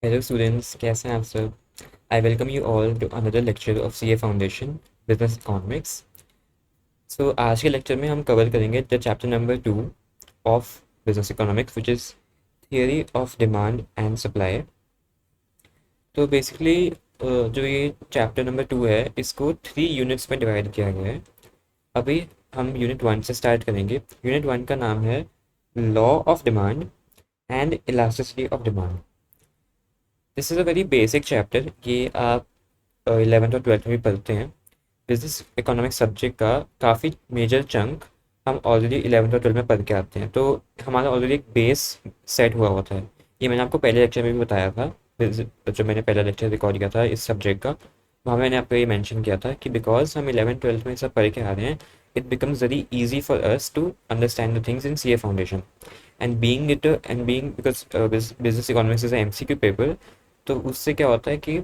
Hello students, कैसे हैं आप सब। I welcome you all to another lecture of CA foundation business economics. So आज के लेक्चर में हम कवर करेंगे the chapter number 2 of business economics which is theory of demand and supply. तो बेसिकली जो ये चैप्टर नंबर 2 है इसको 3 यूनिट्स में डिवाइड किया गया है। अभी हम यूनिट 1 से स्टार्ट करेंगे। यूनिट 1 का नाम है law of demand and elasticity of demand. This is a very basic chapter. ये आप 11th और 12th में भी पढ़ते हैं। बिजनेस इकोनॉमिक्स सब्जेक्ट का काफ़ी मेजर चंक हम ऑलरेडी 11th और 12th में पढ़ के आते हैं, तो हमारा ऑलरेडी एक बेस सेट हुआ होता है। ये मैंने आपको पहले लेक्चर में भी बताया था। जो मैंने पहला लेक्चर रिकॉर्ड किया था इस सब्जेक्ट का, वहाँ मैंने आपको ये मेंशन किया था कि बिकॉज हम 11th 12th में सब पढ़ के आ रहे हैं, it becomes very easy for us to understand the things in C A foundation and being because business economics is M C Q paper. तो उससे क्या होता है कि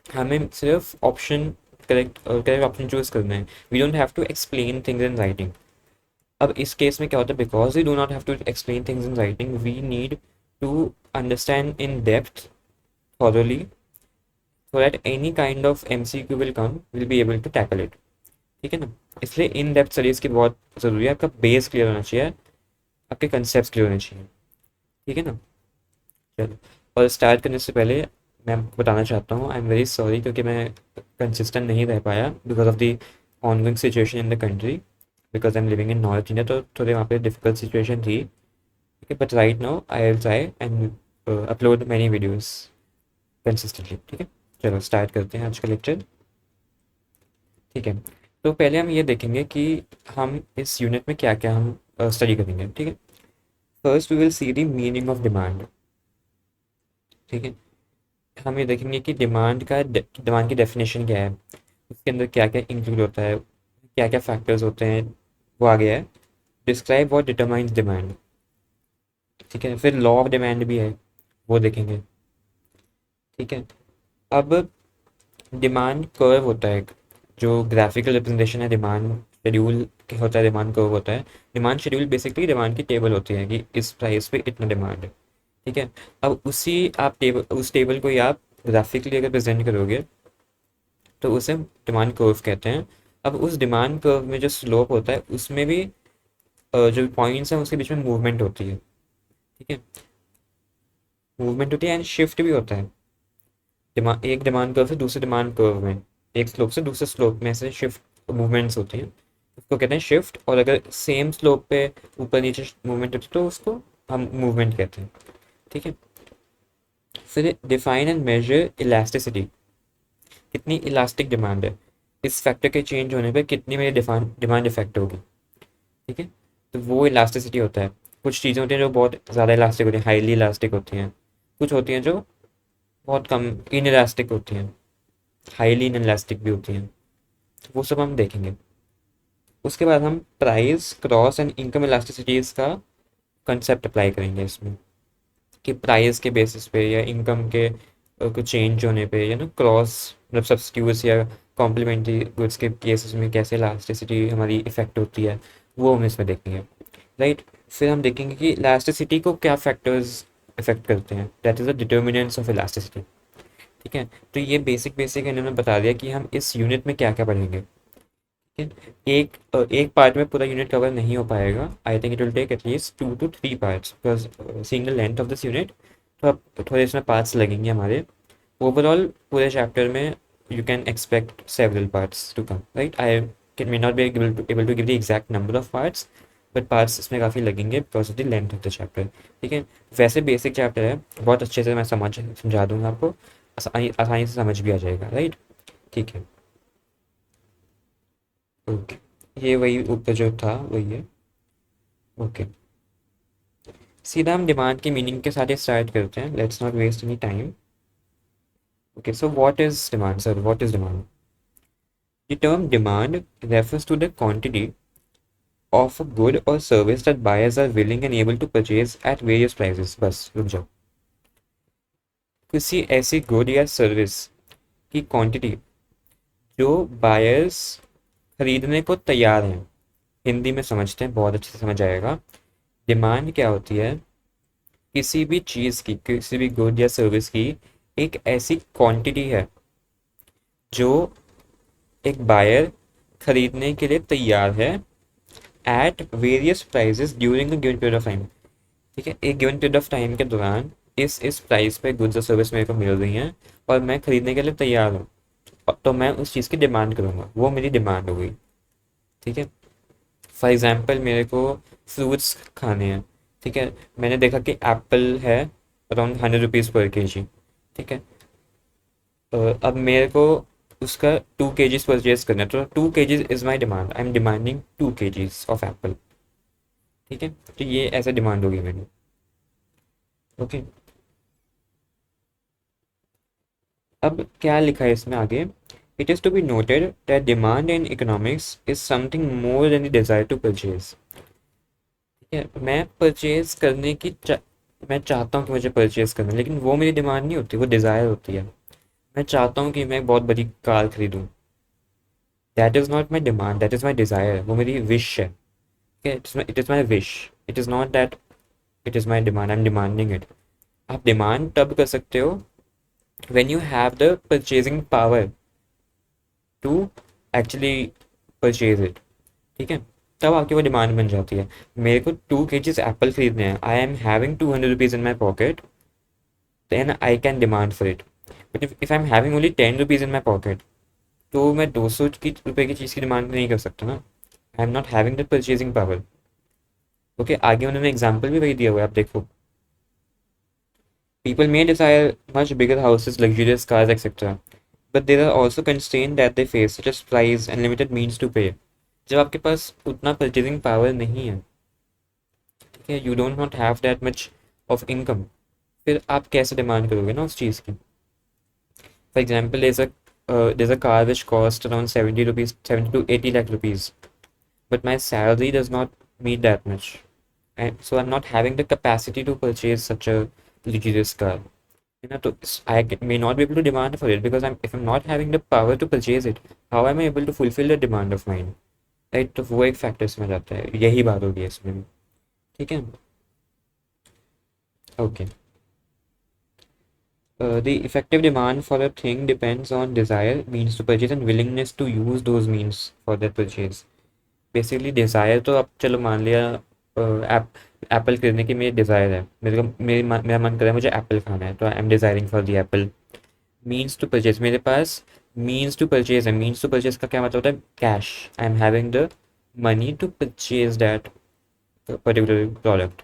हमें सिर्फ ऑप्शन करेक्ट ऑप्शन चूज करना है। We don't have to explain things in writing. अब इस केस में क्या होता है, because we do not have to explain things in writing, we need to understand in depth thoroughly so that any kind of MCQ will come, will be able to tackle it। ठीक है ना। इसलिए in depth studies की बहुत ज़रूरी है। आपका base clear होना चाहिए, आपके कंसेप्ट क्लियर होने चाहिए। ठीक है ना। चलो, और स्टार्ट करने से पहले मैं आपको बताना चाहता हूँ, आई एम वेरी सॉरी क्योंकि मैं कंसिस्टेंट नहीं रह पाया because of the ongoing situation in the country. Because I am living in north India, तो थोड़े वहाँ पे डिफिकल्ट सिचुएशन थी। ठीक है, but right now I will try and upload many videos consistently. ठीक है, चलो स्टार्ट करते हैं आज का लेक्चर। ठीक है, तो पहले हम ये देखेंगे कि हम इस यूनिट में क्या क्या हम स्टडी करेंगे। ठीक है, first we will see the meaning of demand. ठीक है, हम ये देखेंगे कि डिमांड की डेफिनेशन क्या है, उसके अंदर क्या क्या इंक्लूड होता है, क्या क्या फैक्टर्स होते हैं, वो आ गया है। Describe what determines demand. ठीक है, फिर लॉ ऑफ डिमांड भी है, वो देखेंगे। ठीक है, अब डिमांड कर्व होता है एक, जो ग्राफिकल रिप्रेजेंटेशन है डिमांड शेड्यूल होता है, डिमांड कर्व होता है। डिमांड शेड्यूल बेसिकली डिमांड की टेबल होती है कि इस प्राइस पे इतना डिमांड है। ठीक है, अब उस टेबल को ही आप ग्राफिकली अगर प्रेजेंट करोगे तो उसे डिमांड कर्व कहते हैं। अब उस डिमांड कर्व में जो स्लोप होता है उसमें भी जो पॉइंट्स हैं उसके बीच में मूवमेंट होती है। ठीक है, मूवमेंट होती है एंड शिफ्ट भी होता है। एक डिमांड कर्व से दूसरे डिमांड कर्व में, एक स्लोप से दूसरे स्लोप में ऐसे शिफ्ट मूवमेंट्स होती हैं, उसको कहते हैं शिफ्ट। और अगर सेम स्लोप पे ऊपर नीचे मूवमेंट होती है तो उसको हम मूवमेंट कहते हैं। ठीक है, फिर डिफाइन एंड मेजर इलास्टिसिटी, कितनी इलास्टिक डिमांड है, इस फैक्टर के चेंज होने पे कितनी मेरी डिमांड इफेक्ट होगी। ठीक है, तो वो इलास्टिसिटी होता है। कुछ चीज़ें होती हैं जो बहुत ज़्यादा इलास्टिक होती हैं, हाईली इलास्टिक होती हैं। कुछ होती हैं जो बहुत कम इन इलास्टिक होती हैं, हाईली इन इलास्टिक भी होती हैं। वो सब हम देखेंगे। उसके बाद हम प्राइस क्रॉस एंड इनकम इलास्टिसिटीज का कंसेप्ट अप्लाई करेंगे इसमें, कि प्राइस के बेसिस पे या इनकम के कुछ चेंज होने पे या ना क्रॉस मतलब सब्स्टिट्यूट्स या कॉम्प्लीमेंट्री गुड्स के केसेस में कैसे इलास्टिसिटी हमारी इफेक्ट होती है, वो हम इसमें देखेंगे। राइट, फिर हम देखेंगे कि इलास्टिसिटी को क्या फैक्टर्स इफेक्ट करते हैं, that is the determinants of elasticity. ठीक है, तो ये बेसिक बेसिक इन्होंने बता दिया कि हम इस यूनिट में क्या क्या पढ़ेंगे। ठीक है, एक पार्ट में पूरा यूनिट कवर नहीं हो पाएगा। I think it will take at least 2 to 3 parts because seeing the length of this unit, तो अब थोड़े इसमें पार्ट्स लगेंगे हमारे। ओवरऑल पूरे चैप्टर में you can expect several parts to come. Right, I can may not be able to give the exact number of parts, but parts इसमें काफ़ी लगेंगे because of the length of the chapter. ठीक है, वैसे basic chapter है, बहुत अच्छे से मैं समझा दूंगा आपको, आसानी से समझ भी आ जाएगा। राइट, ठीक है, ओके, ये वही ऊपर जो था वही है। ओके, सीधा हम डिमांड की मीनिंग के साथ ही स्टार्ट करते हैं। Let's not waste any time. Okay, so what is demand sir, what is demand? The term demand refers to the quantity of a good or service that buyers are willing and able to purchase at various prices। बस रुक जाओ। किसी ऐसी good या service की quantity जो buyers खरीदने को तैयार हैं। हिंदी में समझते हैं, बहुत अच्छे से समझ आएगा। डिमांड क्या होती है? किसी भी चीज़ की, किसी भी गुड या सर्विस की एक ऐसी क्वांटिटी है जो एक बायर खरीदने के लिए तैयार है at various prices during a given period of time. ठीक है, एक गिवन पीरियड ऑफ टाइम के दौरान इस प्राइस पे गुड्स और सर्विस मेरे को मिल रही हैं और मैं खरीदने के लिए तैयार हूँ, तो मैं उस चीज़ की डिमांड करूँगा, वो मेरी डिमांड हो गई। ठीक है, फॉर एग्जांपल मेरे को फ्रूट्स खाने हैं। ठीक है, मैंने देखा कि एप्पल है अराउंड 100 रुपीज़ पर केजी। ठीक है, अब मेरे को उसका 2 kgs परचेज करना है, तो 2 kgs is my demand, I am demanding 2 kgs of Apple. ठीक है, तो ये ऐसा डिमांड होगी मेरी। ओके, अब क्या लिखा है इसमें आगे? It is to be noted that demand in economics is something more than the desire to purchase. ठीक है, मैं परचेज करने की मैं चाहता हूँ कि मुझे परचेज करना है, लेकिन वो मेरी डिमांड नहीं होती, वो डिज़ायर होती है। मैं चाहता हूँ कि मैं एक बहुत बड़ी कार खरीदूँ, that is not my demand, that is my desire, वो मेरी विश है। It is my wish, it is not that it is my demand, I am demanding it. आप डिमांड तब कर सकते हो when you have the purchasing power to actually purchase it। ठीक है, तब आपकी वो डिमांड बन जाती है। मेरे को 2 kgs एप्पल खरीदने हैं, I am having 200 rupees in my pocket, then I can demand for it. But if I am having only 10 rupees in my pocket, तो मैं 200 की रुपए की चीज़ की डिमांड नहीं कर सकता ना, आई am not having the purchasing power. Okay, आगे उन्होंने एग्जाम्पल भी वही दिया हुआ है, आप देखो। People may desire much bigger houses, luxurious cars, etc. But there are also constraints that they face, such as price and limited means to pay। जब आपके पास उतना परचेजिंग पावर नहीं है, ठीक है, you don't not have that much of income, फिर आप कैसे डिमांड करोगे ना उस चीज़ की? For example, there's a car which cost around 70 rupees, 70 to 80 lakh rupees, but my salary does not meet that much, and so I'm not having the capacity to purchase such a luxurious car। है ना, तो may not be able to demand for it because if I'm not having the power to purchase it, how am I able to fulfill the demand of mine? Right, तो वो एक factors में जाता है, यही बात होगी इसमें भी। ठीक है, okay. The effective demand for a thing depends on desire, means to purchase, and willingness to use those means for that purchase। Basically desire तो अब चलो मान लिया, एप्पल खरीदने की मेरी डिज़ायर है, मेरा मन कर रहा है मुझे एप्पल खाना है, तो I am desiring for the apple. Means to purchase, मेरे पास मीन्स टू परचेज है। मीन्स टू परचेज का क्या मतलब होता है? Cash, I am having the money to purchase that particular product.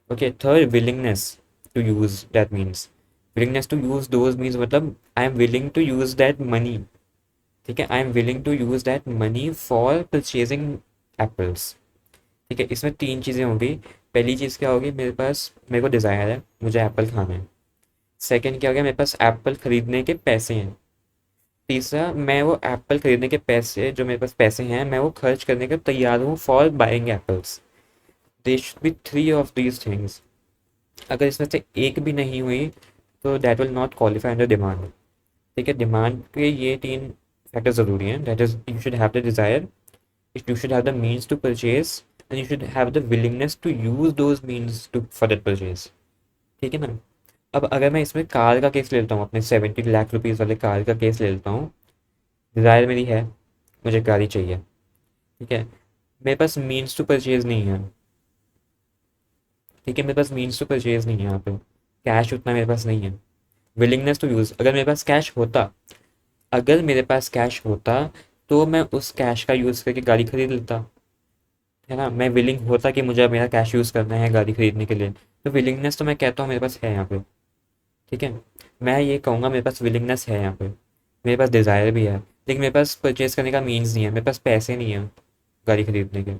Okay, third, willingness to use that means. Willingness to use those means मतलब I am willing to use that money. ठीक है, I am willing to use that money for purchasing apples. ठीक है, इसमें तीन चीज़ें होंगी। पहली चीज़ क्या होगी? मेरे को डिज़ायर है, मुझे एप्पल खाना है। सेकंड क्या हो गया? मेरे पास एप्पल खरीदने के पैसे हैं। तीसरा, मैं वो एप्पल खरीदने के पैसे, जो मेरे पास पैसे हैं, मैं वो खर्च करने के तैयार हूँ for buying apples. They should be three of these things. अगर इसमें से एक भी नहीं हुई तो that will not qualify under demand. ठीक है, डिमांड के ये तीन फैक्टर ज़रूरी हैं, that is you should have the desire, you should have the means to purchase, and you should have the willingness to use those means to for that purchase. ठीक है ना? अब अगर मैं इसमें कार का केस ले लेता हूँ, अपने 70 लाख रुपीज़ वाले कार का केस ले लेता हूँ। डिज़ायर मेरी है, मुझे गाड़ी चाहिए। ठीक है, मेरे पास मीन्स टू परचेज नहीं है। ठीक है, मेरे पास मीन्स टू परचेज नहीं है, यहाँ पे कैश उतना मेरे पास नहीं है। विलिंगनेस टू यूज़, अगर मेरे पास कैश होता तो मैं उस कैश का यूज़ करके गाड़ी खरीद लेता। है ना, मैं विलिंग होता कि मुझे अब मेरा कैश यूज़ करना है गाड़ी खरीदने के लिए, तो विलिंगनेस तो मैं कहता हूँ मेरे पास है यहाँ पे। ठीक है, मैं ये कहूँगा मेरे पास विलिंगनेस है यहाँ पे, मेरे पास डिज़ायर भी है, लेकिन मेरे पास परचेज करने का मीन्स नहीं है, मेरे पास पैसे नहीं है गाड़ी खरीदने के।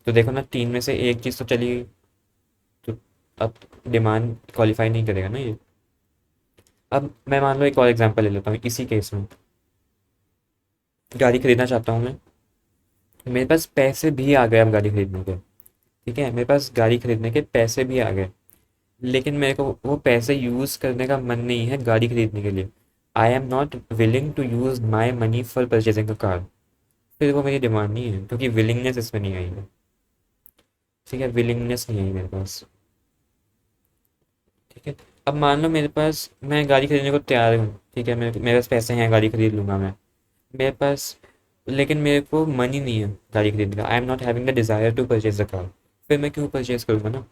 तो देखो ना, तीन में से एक चीज़ तो चली गई, तो अब डिमांड क्वालिफाई नहीं करेगा ना ये। अब मैं मान लो एक और एग्जांपल ले लेता हूँ इसी केस में। गाड़ी खरीदना चाहता हूँ मैं, मेरे पास पैसे भी आ गए अब गाड़ी खरीदने के। ठीक है, मेरे पास गाड़ी खरीदने के पैसे भी आ गए, लेकिन मेरे को वो पैसे यूज़ करने का मन नहीं है गाड़ी खरीदने के लिए। I am not willing to use my money for purchasing a car. फिर वो मेरी डिमांड नहीं है, क्योंकि विलिंगनेस इसमें नहीं आई है। ठीक है, विलिंगनेस नहीं आई मेरे पास। ठीक है। अब मान लो मेरे पास, मैं गाड़ी खरीदने को तैयार हूँ, ठीक है, मेरे पास पैसे हैं, गाड़ी खरीद लूँगा मैं, मेरे पास, लेकिन मेरे को मनी नहीं है गाड़ी खरीदने का, I am not having the desire to purchase the car, फिर मैं क्यों परचेज करूँगा ना।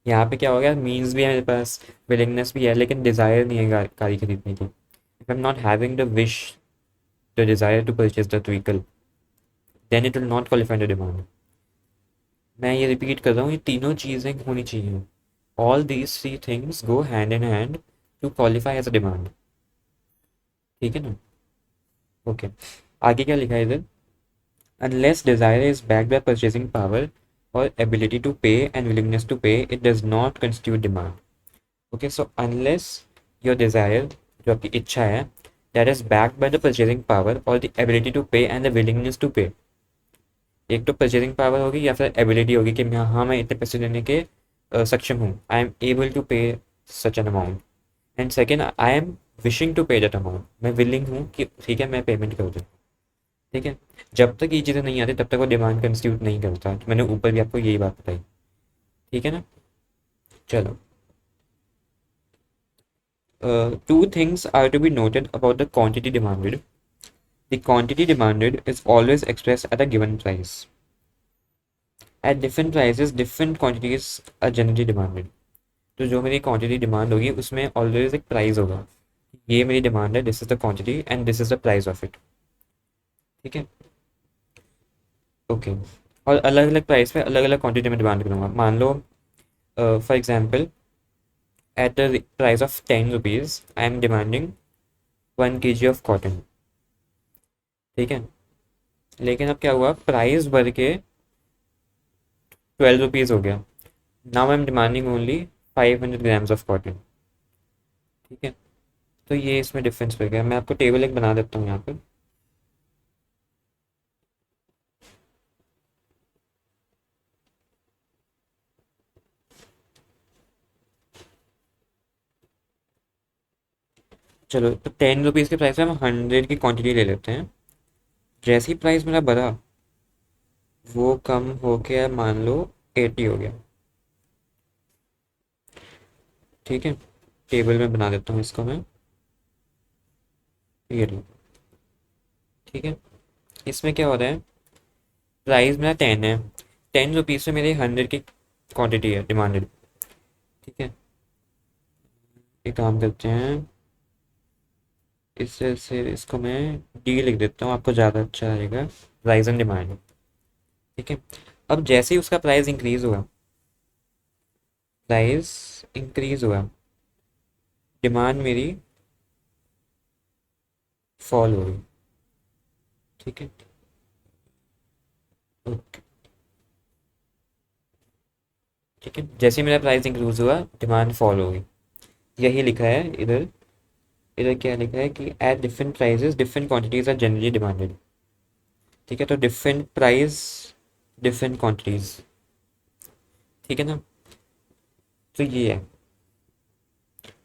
यहाँ पे क्या हो गया, मीन्स भी है मेरे पास, विलिंगनेस भी है, लेकिन डिज़ायर नहीं है गाड़ी खरीदने की। If I am not having the wish, the desire to purchase the vehicle, then it will not qualify the demand. मैं ये रिपीट कर रहा हूँ, ये तीनों चीज़ें होनी चाहिए। All these three things go hand in hand to qualify as a demand. ठीक है ना। ओके, आगे क्या लिखा है इधर, unless desire is backed by purchasing power or ability to pay and willingness to pay, it does not constitute demand. Okay, so unless your desire, जो आपकी इच्छा है, that is backed by the purchasing power or the ability to pay and the willingness to pay, एक तो purchasing power होगी या फिर ability होगी कि मैं इतने पैसे देने के सक्षम हूँ, I am able to pay such an amount, and second I am wishing to pay that amount, मैं विलिंग हूँ कि ठीक है मैं पेमेंट कर दूँ। ठीक है, जब तक ये चीज़ें नहीं आती तब तक वो डिमांड कंस्टिट्यूट नहीं करता, तो मैंने ऊपर भी आपको यही बात बताई। ठीक है ना। चलो, two things are to be noted about the quantity demanded. The quantity demanded is always express at a given price. At different prices different quantities are generally demanded. तो जो मेरी क्वांटिटी डिमांड होगी उसमें ऑलवेज एक price होगा, ये मेरी demand है, this is the quantity and this is the price of it. ठीक है। ओके, और अलग अलग प्राइस पे अलग अलग क्वांटिटी में डिमांड करूँगा। मान लो for example, at the price of 10 rupees I am demanding 1 kg of cotton। ठीक है, लेकिन अब क्या हुआ, प्राइस बढ़ के 12 रुपीज़ हो गया, now I am demanding only 500 grams of cotton. ठीक है, तो ये इसमें डिफरेंस पड़ गया। मैं आपको टेबल एक बना देता हूँ यहाँ पे। चलो, तो 10 रुपीज़ के प्राइस में हम 100 की क्वांटिटी ले लेते हैं। जैसे ही प्राइस मेरा बढ़ा, वो कम हो गया, मान लो 80 हो गया। ठीक है, टेबल में बना देता हूँ इसको मैं, ये लो। ठीक है, इसमें क्या हो रहा है, प्राइस मेरा 10 है, 10 रुपीज़ में मेरी 100 की क्वांटिटी है डिमांडेड। ठीक है, एक काम करते हैं, इससे से इसको मैं डी लिख देता हूँ, आपको ज़्यादा अच्छा रहेगा, प्राइस एंड डिमांड। ठीक है, अब जैसे ही उसका प्राइस इंक्रीज हुआ, प्राइस इंक्रीज हुआ, डिमांड मेरी फॉल हो गई। ठीक है, ओके। ठीक है, जैसे ही मेरा प्राइस इंक्रीज हुआ, डिमांड फॉल हो गई, यही लिखा है इधर। इधर क्या लिखा है कि at different prices different quantities are generally demanded. ठीक है, तो डिफरेंट प्राइस, डिफरेंट क्वांटिटीज। ठीक है ना, तो ये है।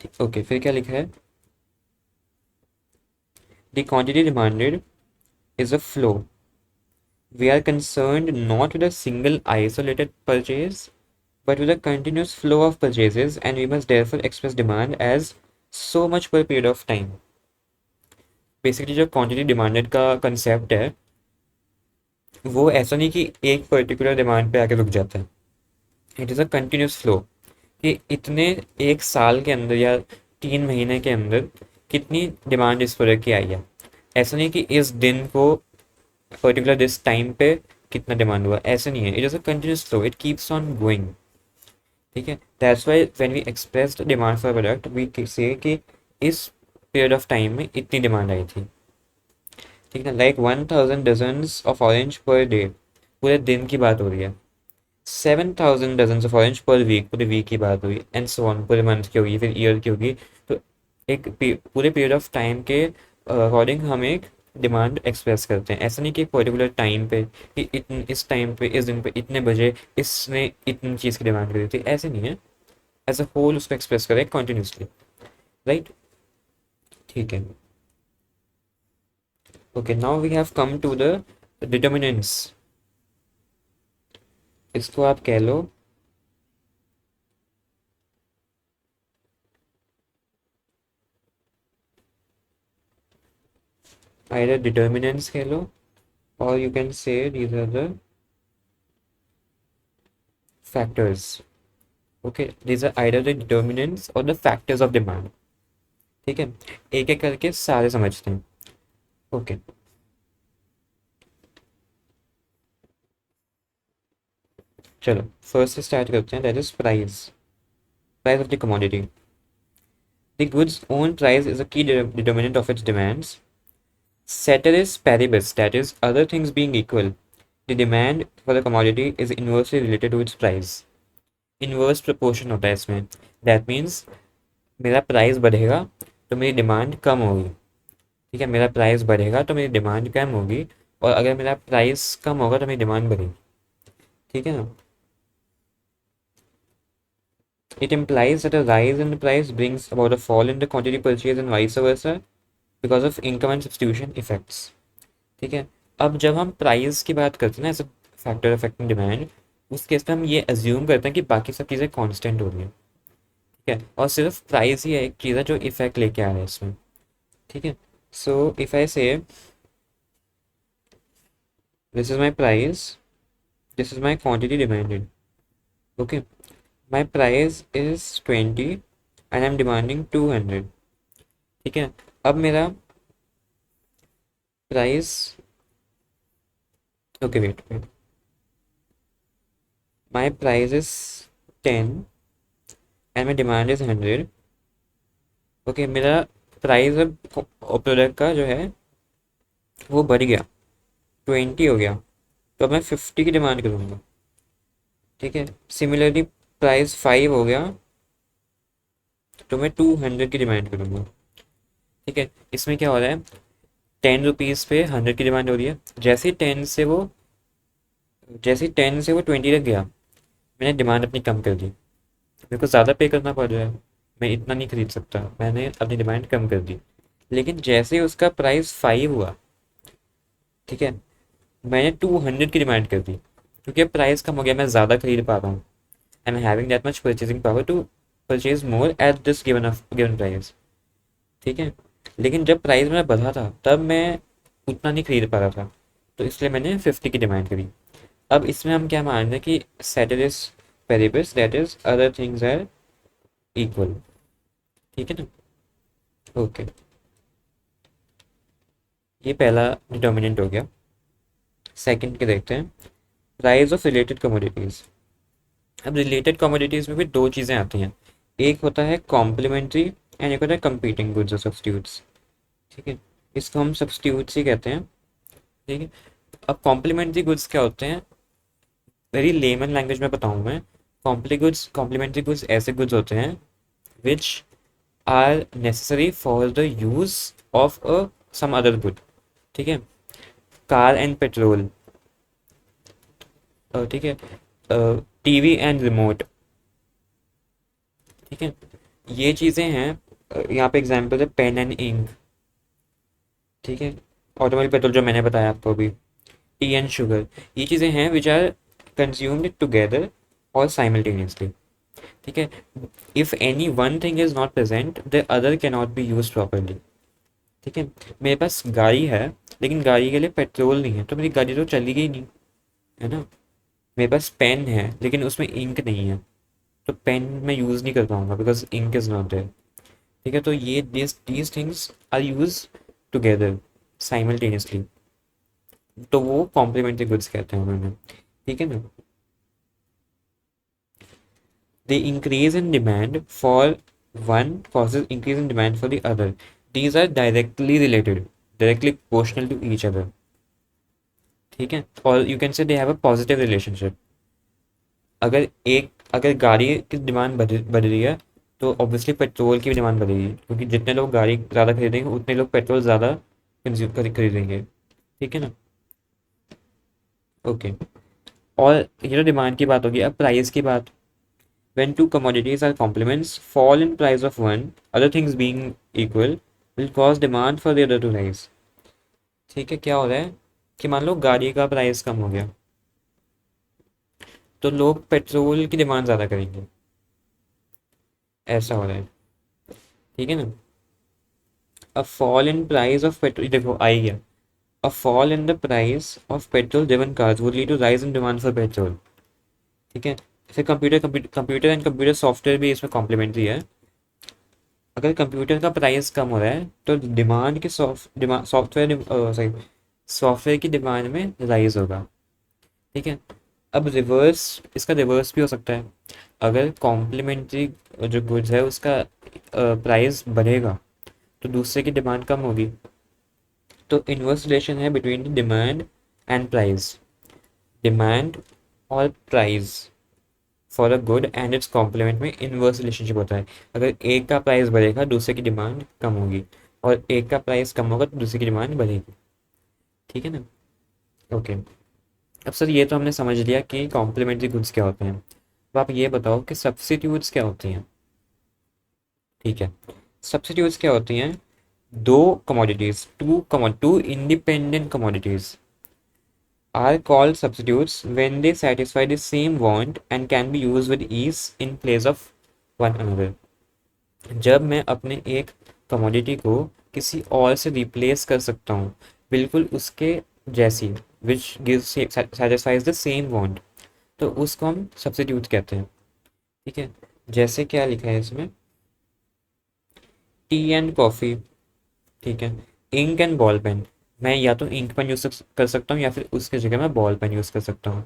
ठीक, ओके, फिर क्या लिखा है, the quantity demanded is a flow. We are concerned not with a single isolated purchase, but with a continuous flow of purchases, and we must therefore express demand as so much per period of time. Basically जो quantity demanded का concept है, वो ऐसा नहीं कि एक particular demand पे आके रुक जाता है। It is a continuous flow, कि इतने एक साल के अंदर या 3 महीने के अंदर कितनी डिमांड इस प्रोडक्ट की आई है। ऐसा नहीं कि इस दिन को पर्टिकुलर दिस टाइम पे कितना डिमांड हुआ, ऐसे नहीं है, it is a continuous flow, it keeps on going. ठीक है, that's why when we express the demand for product we say कि इस पीरियड ऑफ टाइम में इतनी डिमांड आई थी। ठीक है, like 1000 dozens of orange per day, पूरे दिन की बात हो रही है। 7000 dozens of orange per week, पूरे वीक की बात हुई, एंड सो ऑन, पूरे मंथ की होगी, फिर ईयर की होगी। तो एक पूरे पीरियड ऑफ टाइम के अकॉर्डिंग हम एक डिमांड एक्सप्रेस करते हैं। ऐसा नहीं कि एक पर्टिकुलर टाइम पे कि इस टाइम पे इस दिन पे इतने बजे इसने इतनी चीज़ की डिमांड करी थी, ऐसे नहीं है। एज अ होल उसको एक्सप्रेस करें कंटिन्यूसली, राइट। ठीक है, okay, now we have come to the determinants. इसको आप कह लो either determinants कह लो, or you can say these are the factors. Okay, these are either the determinants or the factors of demand. ठीक है, एक एक करके सारे समझते हैं. ओके, चलो फर्स्ट से स्टार्ट करते हैं. That is price. Price of the commodity. The goods own price is a की determinant of its demands. Ceteris paribus, that is, other things being equal, the demand for the commodity is inversely related to its price. Inverse proportion होता है इसमें. That means मेरा price बढ़ेगा तो मेरी demand कम होगी. ठीक है, मेरा प्राइस बढ़ेगा तो मेरी डिमांड कम होगी, और अगर मेरा प्राइस कम होगा तो मेरी डिमांड बढ़ेगी. ठीक है ना. It implies that a rise in the price brings about a fall in the quantity purchased and vice versa because of income and substitution effects. ठीक है, अब जब हम प्राइस की बात करते हैं ना as a factor affecting demand, उस केस में हम ये अज्यूम करते हैं कि बाकी सब चीज़ें कांस्टेंट हो रही हैं. ठीक है, और सिर्फ प्राइस ही है एक चीज़ है जो इफेक्ट लेके आ रहा है इसमें. ठीक है, सो if I say this is my price, this is my quantity demanded. Okay, my price is 20 and I am demanding 200. ठीक है, अब मेरा price, okay wait wait, my price is 10 and my demand is 100. Okay, मेरा price अब product का जो है वो बढ़ गया, 20 हो गया, तो अब मैं 50 की डिमांड करूँगा. ठीक है, सिमिलरली प्राइस 5 हो गया तो मैं 200 की डिमांड करूँगा. ठीक है, इसमें क्या हो रहा है, 10 रुपीज़ पे 100 की डिमांड हो रही है. जैसे ही 10 से वो 20 तक गया, मैंने डिमांड अपनी कम कर दी. मेरे को ज़्यादा पे करना पड़ रहा है, मैं इतना नहीं खरीद सकता, मैंने अपनी डिमांड कम कर दी. लेकिन जैसे ही उसका प्राइस 5 हुआ, ठीक है, मैंने 200 की डिमांड कर दी, क्योंकि अब प्राइस कम हो गया, मैं ज़्यादा खरीद पा रहा हूँ. I am having that much purchasing power to purchase more at this given price. ठीक है, लेकिन जब प्राइस मेरा बढ़ा था तब मैं उतना नहीं खरीद पा रहा था, तो इसलिए मैंने 50 की डिमांड करी. अब इसमें हम क्या मान रहे हैं कि ceteris paribus, that is other things are equal. ठीक है ना. ओके, ये पहला डिटर्मिनेंट हो गया. सेकंड के देखते हैं, प्राइस ऑफ रिलेटेड कमोडिटीज. अब रिलेटेड कमोडिटीज में भी दो चीज़ें आती हैं. एक होता है कॉम्प्लीमेंट्री एंड एक होता है कंपीटिंग गुड्स और सब्स्टिट्यूट्स. ठीक है, इसको हम सब्स्टिट्यूट्स ही कहते हैं. ठीक है, अब कॉम्प्लीमेंट्री गुड्स क्या होते हैं, वेरी लेमन लैंग्वेज में बताऊँ मैं. कॉम्प्लीमेंट्री गुड्स ऐसे गुड्स होते हैं which are necessary for the use of a some other good. ठीक है, कार एंड पेट्रोल. ठीक है, टीवी एंड रिमोट. ठीक है, ये चीज़ें हैं. यहाँ पे एग्जांपल है पेन एंड इंक. ठीक है, ऑटोमोबाइल पेट्रोल जो मैंने बताया आपको अभी, टी एंड शुगर. ये चीज़ें हैं विच आर कंज्यूम्ड टुगेदर और साइमल्टेनियसली. ठीक है, if any one thing is not present the other can not be use properly. ठीक है, मेरे पास गाड़ी है लेकिन गाड़ी के लिए पेट्रोल नहीं है तो मेरी गाड़ी तो चलेगी ही नहीं, है ना. मेरे पास पेन है लेकिन उसमें इंक नहीं है, तो पेन मैं यूज़ नहीं कर पाऊंगा because ink is not there. ठीक है, तो ये these things are use together simultaneously, तो वो कॉम्प्लीमेंट्री गुड्स कहते हैं उन्होंने. ठीक है ना. The increase in demand for one causes increase in demand for the other. These are directly related, directly proportional to each other. ठीक है, और you can say they have a positive relationship. अगर गाड़ी की डिमांड बढ़ रही है तो ऑब्वियसली पेट्रोल की भी डिमांड बढ़ेगी, क्योंकि जितने लोग गाड़ी ज़्यादा खरीदेंगे उतने लोग पेट्रोल ज़्यादा कंज्यूम खरीदेंगे. ठीक है ना. ओके, और ये तो डिमांड की बात होगी. अब प्राइस की बात. When two commodities are complements, fall in price of one, other things being equal, will cause demand for the other to rise. ठीक है, क्या हो रहा है कि मान लो गाड़ी का प्राइस कम हो गया तो लोग पेट्रोल की डिमांड ज़्यादा करेंगे, ऐसा हो रहा है. ठीक है ना. A fall in price of petrol, देखो आई गया, a fall in the price of petrol driven cars would lead to rise in demand for petrol. ठीक है, फिर कंप्यूटर एंड कंप्यूटर सॉफ्टवेयर भी इसमें कॉम्प्लीमेंट्री है। अगर कंप्यूटर का प्राइस कम हो रहा है तो डिमांड के सॉफ्टवेयर सॉरी सॉफ्टवेयर की डिमांड में राइज होगा। ठीक है, अब रिवर्स, इसका रिवर्स भी हो सकता है। अगर कॉम्प्लीमेंट्री जो गुड्स है उसका प्राइस बढ़ेगा तो दूसरे की डिमांड कम होगी। तो इनवर्स रिलेशन है between demand and price. Demand और price for a good and its complement में इनवर्स रिलेशनशिप होता है। अगर एक का प्राइस बढ़ेगा दूसरे की डिमांड कम होगी, और एक का प्राइस कम होगा तो दूसरे की डिमांड बढ़ेगी। ठीक है ना? ओके। अब सर ये तो हमने समझ लिया कि कॉम्प्लीमेंट्री गुड्स क्या होते हैं। अब आप ये बताओ कि सब्स्टिट्यूट्स क्या होती हैं। ठीक है, सब्स्टिट्यूट्स क्या होती हैं? दो commodities, two independent commodities are called substitutes when they satisfy the same want and can be used with ease in place of one another। जब मैं अपने एक कमोडिटी को किसी और से रिप्लेस कर सकता हूँ बिल्कुल उसके जैसी, which gives satisfies the same want, तो उसको हम सब्स्टिट्यूट कहते हैं। ठीक है, जैसे क्या लिखा है इसमें, टी एंड कॉफ़ी। ठीक है, इंक एंड बॉल पेन, मैं या तो इंक पेन यूज़ कर सकता हूँ या फिर उसकी जगह मैं बॉल पेन यूज़ कर सकता हूँ।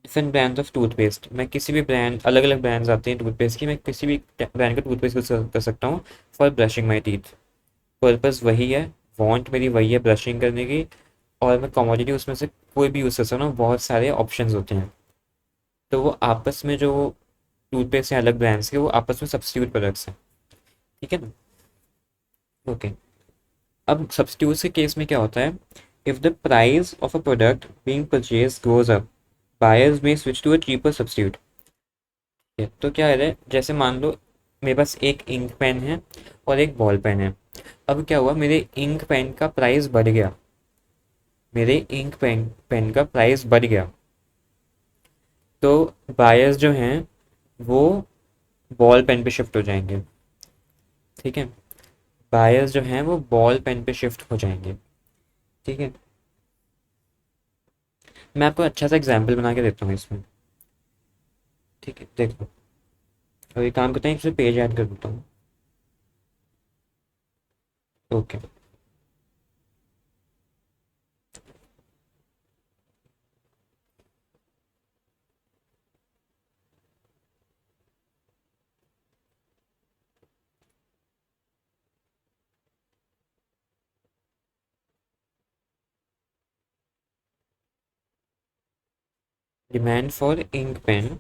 डिफरेंट ब्रांड्स ऑफ टूथपेस्ट, मैं किसी भी ब्रांड, अलग अलग ब्रांड्स आते हैं टूथपेस्ट की, मैं किसी भी ब्रांड का टूथपेस्ट यूज़ कर सकता हूँ for brushing my teeth. Purpose वही है, वांट मेरी वही है ब्रशिंग करने की, और मैं कमोडिटी उसमें से कोई भी यूज़ कर सकता हूँ, बहुत सारे ऑप्शंस होते हैं। तो वो आपस में जो टूथपेस्ट हैं अलग ब्रांड्स के, वो आपस में सब्स्टिट्यूट प्रोडक्ट्स हैं। ठीक है ना? ओके। अब सब्स्टिट्यूट्स के केस में क्या होता है, if the price of a product being purchase goes up, buyers may switch to a cheaper substitute. तो क्या है, जैसे मान लो मेरे पास एक इंक पेन है और एक बॉल पेन है। अब क्या हुआ, मेरे इंक पेन का प्राइस बढ़ गया, मेरे इंक पेन का प्राइस बढ़ गया, तो बायर्स जो हैं वो बॉल पेन पे शिफ्ट हो जाएंगे। ठीक है, बायर्स जो हैं वो बॉल पेन पे शिफ्ट हो जाएंगे। ठीक है, मैं आपको अच्छा सा एग्जाम्पल बना के देता हूँ इसमें। ठीक है, देखो, अब एक काम करते हैं, इसमें पेज ऐड कर देता हूँ। Okay. Demand for ink pen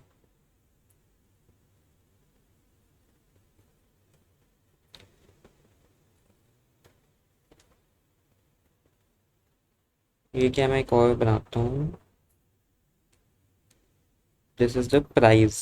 ये क्या, मैं एक और बनाता हूँ, दिस इज द प्राइस।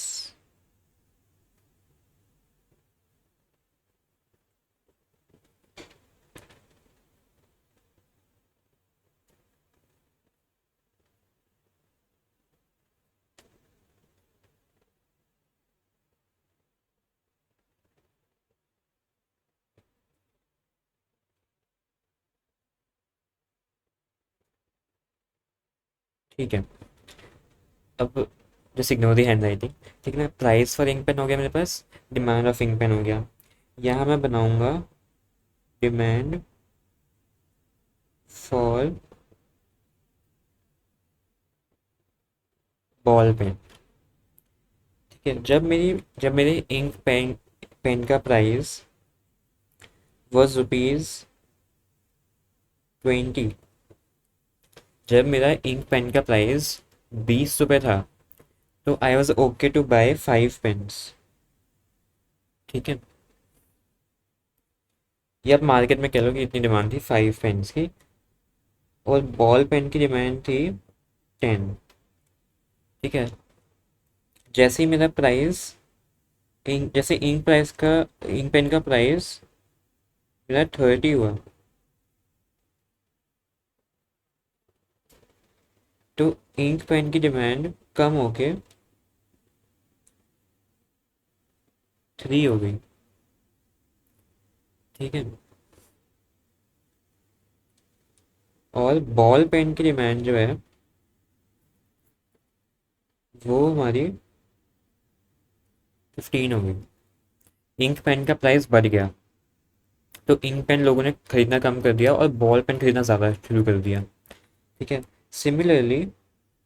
ठीक है, अब जस्ट इग्नोर दी हैंड राइटिंग। ठीक है ना, प्राइस फॉर इंक पेन हो गया मेरे पास, डिमांड ऑफ इंक पेन हो गया। यहाँ मैं बनाऊंगा डिमांड फॉर बॉल पेन। ठीक है, जब मेरे इंक पेन का प्राइस वॉज ₹20, जब मेरा इंक पेन का प्राइस ₹20 था, तो I was okay to buy 5 pens. ठीक है, ये आप मार्केट में कह लो कि इतनी डिमांड थी 5 पेन्स की, और बॉल पेन की डिमांड थी 10। ठीक है, जैसे ही मेरा प्राइस इंक जैसे इंक पेन का प्राइस मेरा 30 हुआ, तो इंक पेन की डिमांड कम होके 3 हो गई। ठीक है, और बॉल पेन की डिमांड जो है वो हमारी 15 हो गई। इंक पेन का प्राइस बढ़ गया, तो इंक पेन लोगों ने खरीदना कम कर दिया और बॉल पेन खरीदना ज़्यादा शुरू कर दिया। ठीक है। सिमिलरली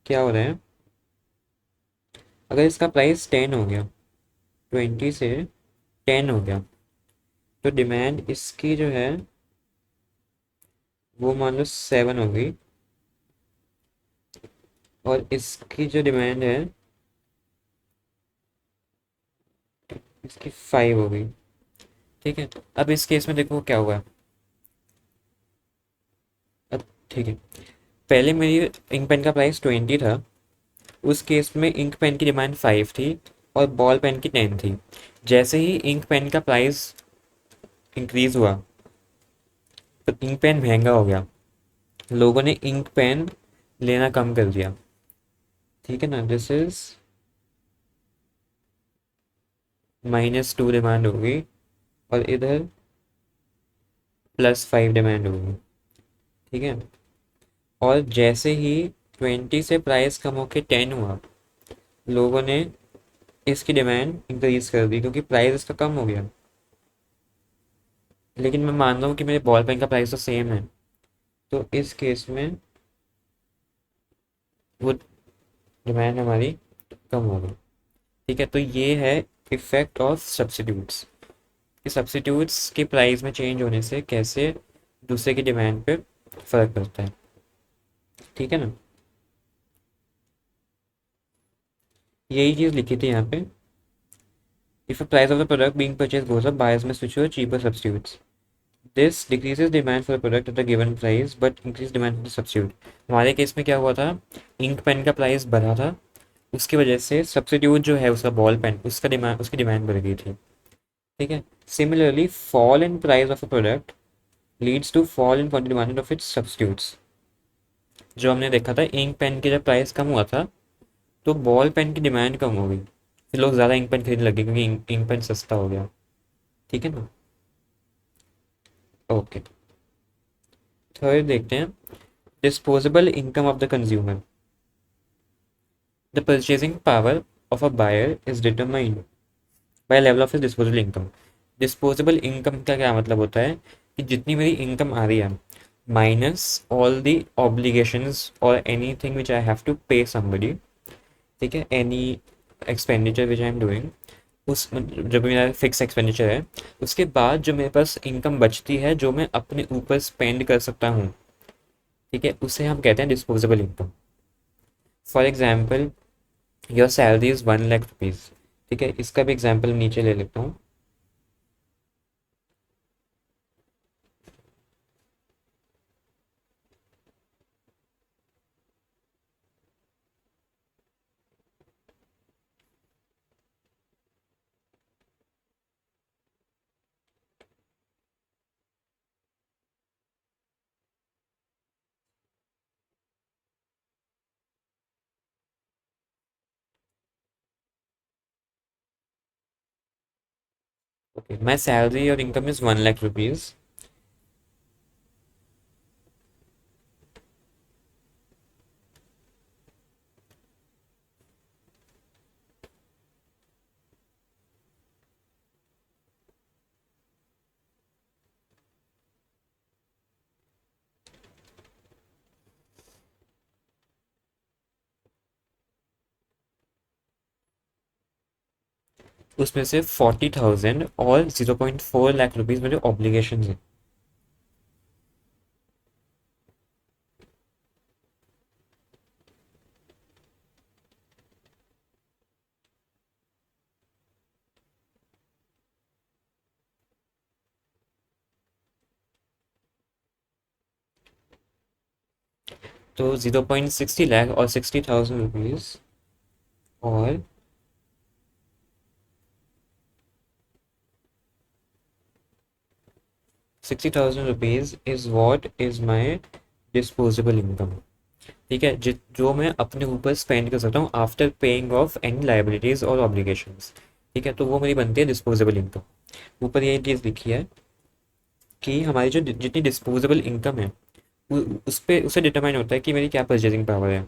क्या हो रहा है, अगर इसका प्राइस 10 हो गया, 20 से 10 हो गया, तो डिमांड इसकी जो है वो मान लो 7 हो गई, और इसकी जो डिमांड है इसकी 5 हो गई। ठीक है। अब इस केस में देखो क्या हुआ। अब ठीक है, पहले मेरी इंक पेन का प्राइस 20 था, उस केस में इंक पेन की डिमांड 5 थी और बॉल पेन की 10 थी। जैसे ही इंक पेन का प्राइस इंक्रीज हुआ तो इंक पेन महंगा हो गया, लोगों ने इंक पेन लेना कम कर दिया। ठीक है ना, दिस इज -2 डिमांड होगी, और इधर +5 डिमांड होगी। ठीक है। और जैसे ही 20 से प्राइस कम होके 10 हुआ, लोगों ने इसकी डिमांड इंक्रीज कर दी क्योंकि प्राइस इसका कम हो गया। लेकिन मैं मान रहा हूँ कि मेरे बॉल पेन का प्राइस तो सेम है, तो इस केस में वो डिमांड हमारी कम हो गई। ठीक है, तो ये है इफेक्ट ऑफ सब्सिट्यूट्स, कि सब्सिट्यूट्स के प्राइस में चेंज होने से कैसे दूसरे की डिमांड पे फर्क पड़ता है। ठीक है ना, यही चीज़ लिखी थी यहाँ पे। If the price of the product being purchase goes up, buyers may switch to cheaper substitutes. This decreases demand for the product at the given price but increase demand for the substitute. हमारे case में क्या हुआ था, ink pen का price बढ़ा था, उसकी वजह से सब्सिट्यूट जो है उसका बॉल पेन, उसकी डिमांड बढ़ गई थी। ठीक है। Similarly fall in price of a product leads to fall in demand of its substitutes. जो हमने देखा था, इंक पेन की जब प्राइस कम हुआ था तो बॉल पेन की डिमांड कम हो गई, फिर लोग ज़्यादा इंक पेन खरीदने लगे क्योंकि इंक पेन सस्ता हो गया। ठीक है ना। ओके, थर्ड देखते हैं, disposable income of the consumer. The purchasing power of a buyer is determined by level of his disposable income. Disposable income का क्या मतलब होता है, कि जितनी मेरी इनकम आ रही है माइनस ऑल द ऑब्लिगेशंस और any thing which I have to pay somebody. ठीक है, any expenditure which I am doing, उस जो भी मेरा फिक्स एक्सपेंडिचर है, उसके बाद जो मेरे पास इनकम बचती है जो मैं अपने ऊपर स्पेंड कर सकता हूँ, ठीक है, उसे हम कहते हैं disposable income. For example, your salary is 1 lakh rupees. ठीक है, इसका भी एग्जाम्पल नीचे ले लेता हूँ। ओके, माई सैलरी और इनकम इज़ 1 लाख रुपीज़। उसमें से 40,000 और 0.4 लाख रुपीज़ मेरे ऑब्लिगेशन है। तो 0.60 लाख और 60,000 रुपीज़ और 60,000 rupees is what is my disposable income. ठीक है, जो मैं अपने ऊपर स्पेंड कर सकता हूँ after paying off any liabilities और ऑब्लिगेशंस। ठीक है, तो वो मेरी बनती है डिस्पोजेबल इनकम। ऊपर ये चीज़ लिखी है कि हमारी जो जितनी डिस्पोजेबल इनकम है उस पे उससे डिटरमाइन होता है कि मेरी क्या परचेजिंग पावर है।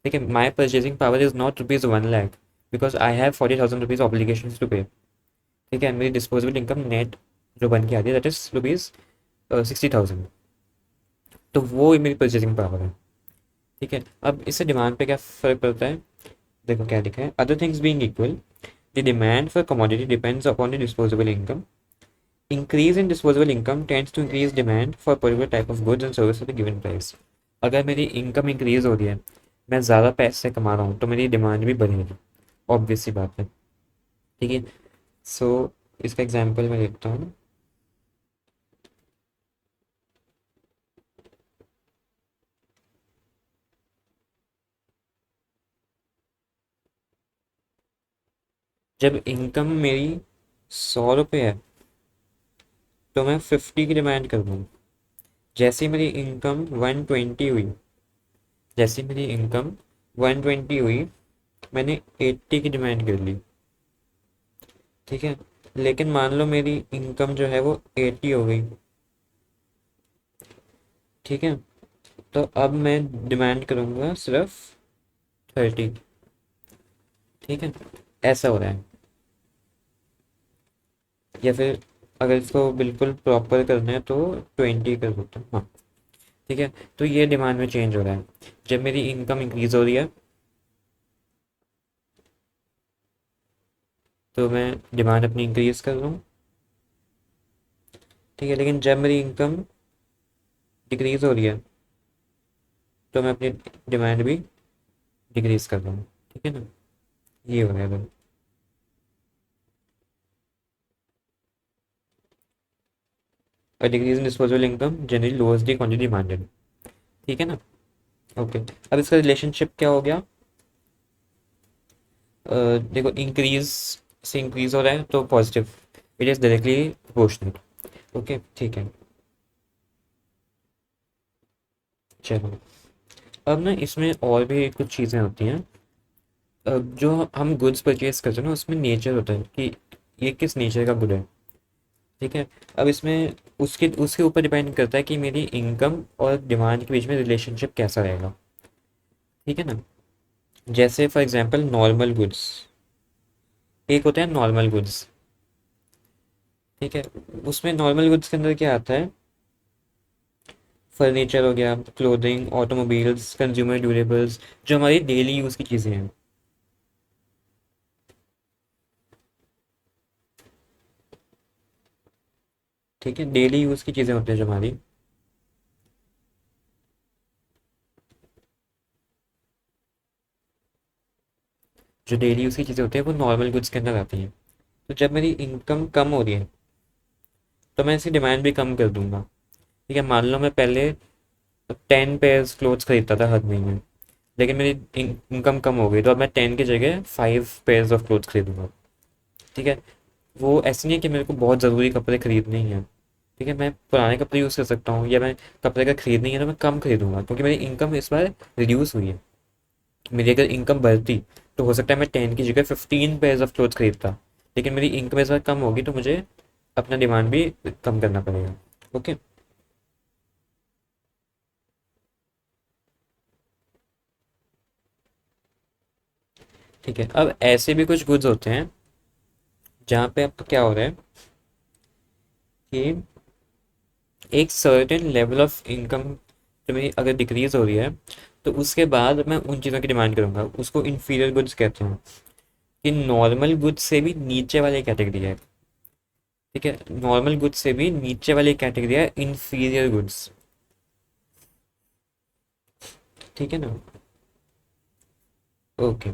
ठीक है, my purchasing power is not ₹1 lakh, because I have ₹40,000 obligation to pay. ठीक है, मेरी डिस्पोजेबल इनकम नेट जो बन के आती है दैट इज ₹60,000। तो वो मेरी परचेजिंग पावर है। ठीक है, अब इससे डिमांड पे क्या फ़र्क पड़ता है? देखो क्या लिखा है, other things being equal the demand for commodity depends upon the disposable income. Increase in disposable income tends to increase demand for particular type of goods and service at a given price. अगर मेरी income increase हो रही है, मैं ज़्यादा पैसे कमा रहा हूँ, तो मेरी डिमांड भी बढ़ेगी, ऑब्वियस सी बात है। ठीक है, सो इसका एग्जांपल मैं देखता हूँ। जब इनकम मेरी ₹100 है, तो मैं 50 की डिमांड कर दूँ। जैसे ही मेरी इनकम 120 हुई, जैसे ही मेरी इनकम 120 हुई, मैंने 80 की डिमांड कर ली। ठीक है, लेकिन मान लो मेरी इनकम जो है वो 80 हो गई। ठीक है, तो अब मैं डिमांड करूँगा सिर्फ 30। ठीक है, ऐसा हो रहा है। या फिर अगर इसको बिल्कुल प्रॉपर करना है तो 20 कर देता हूँ, हाँ। ठीक है, तो ये डिमांड में चेंज हो रहा है जब मेरी इनकम इंक्रीज हो रही है, तो मैं डिमांड अपनी इंक्रीज कर रहा हूँ। ठीक है, लेकिन जब मेरी इनकम डिक्रीज हो रही है, तो मैं अपनी डिमांड भी डिक्रीज कर रहा हूँ। ठीक है ना, ये हो रहा है। A decrease in disposable income generally lowers the quantity demanded। ठीक है ना, ओके। अब इसका रिलेशनशिप क्या हो गया? देखो, इंक्रीज से इंक्रीज हो रहा है तो positive, it is directly proportional. Okay, ठीक है। चलो, अब ना इसमें और भी कुछ चीज़ें होती हैं। जो हम गुड्स परचेज करते हैं ना, उसमें नेचर होता है कि ये किस नेचर का गुड है। ठीक है, अब इसमें उसके उसके ऊपर डिपेंड करता है कि मेरी इनकम और डिमांड के बीच में रिलेशनशिप कैसा रहेगा। ठीक है ना, जैसे फॉर एग्जांपल नॉर्मल गुड्स, एक होता है नॉर्मल गुड्स। ठीक है, उसमें नॉर्मल गुड्स के अंदर क्या आता है? फर्नीचर हो गया, क्लोथिंग, ऑटोमोबाइल्स, कंज्यूमर ड्यूरेबल्स, जो हमारी डेली यूज़ की चीज़ें हैं। ठीक है, डेली यूज़ की चीज़ें होती हैं जो हमारी, जो डेली यूज़ की चीज़ें होती हैं वो नॉर्मल गुड्स के अंदर आती हैं। तो जब मेरी इनकम कम हो रही है, तो मैं इसकी डिमांड भी कम कर दूंगा। ठीक है, मान लो मैं पहले 10 पेयर्स क्लोथ्स खरीदता था हर महीने, लेकिन मेरी इनकम कम हो गई, तो अब मैं 10 की जगह 5 पेयर्स ऑफ क्लोथ्स खरीदूंगा। ठीक है, वो ऐसे नहीं है कि मेरे को बहुत ज़रूरी कपड़े खरीदने ही हैं। ठीक है, मैं पुराने कपड़े यूज़ कर सकता हूँ, या मैं कपड़े का खरीदनी है तो मैं कम खरीदूंगा, क्योंकि मेरी इनकम इस बार रिड्यूस हुई है। मेरी अगर इनकम बढ़ती, तो हो सकता है मैं 10 की जगह 15 पेयर्स ऑफ क्लोथ्स खरीदता। लेकिन मेरी इनकम इस बार कम होगी, तो मुझे अपना डिमांड भी कम करना पड़ेगा। ओके, ठीक है। अब ऐसे भी कुछ गुड्स होते हैं जहाँ पे आपका क्या हो रहा है कि एक सर्टेन लेवल ऑफ इनकम जो मेरी अगर डिक्रीज हो रही है, तो उसके बाद मैं उन चीज़ों की डिमांड करूंगा, उसको इंफीरियर गुड्स कहते हैं। कि नॉर्मल गुड्स से भी नीचे वाली कैटेगरी है। ठीक है, नॉर्मल गुड्स से भी नीचे वाली कैटेगरी है इंफीरियर गुड्स। ठीक है ना, ओके।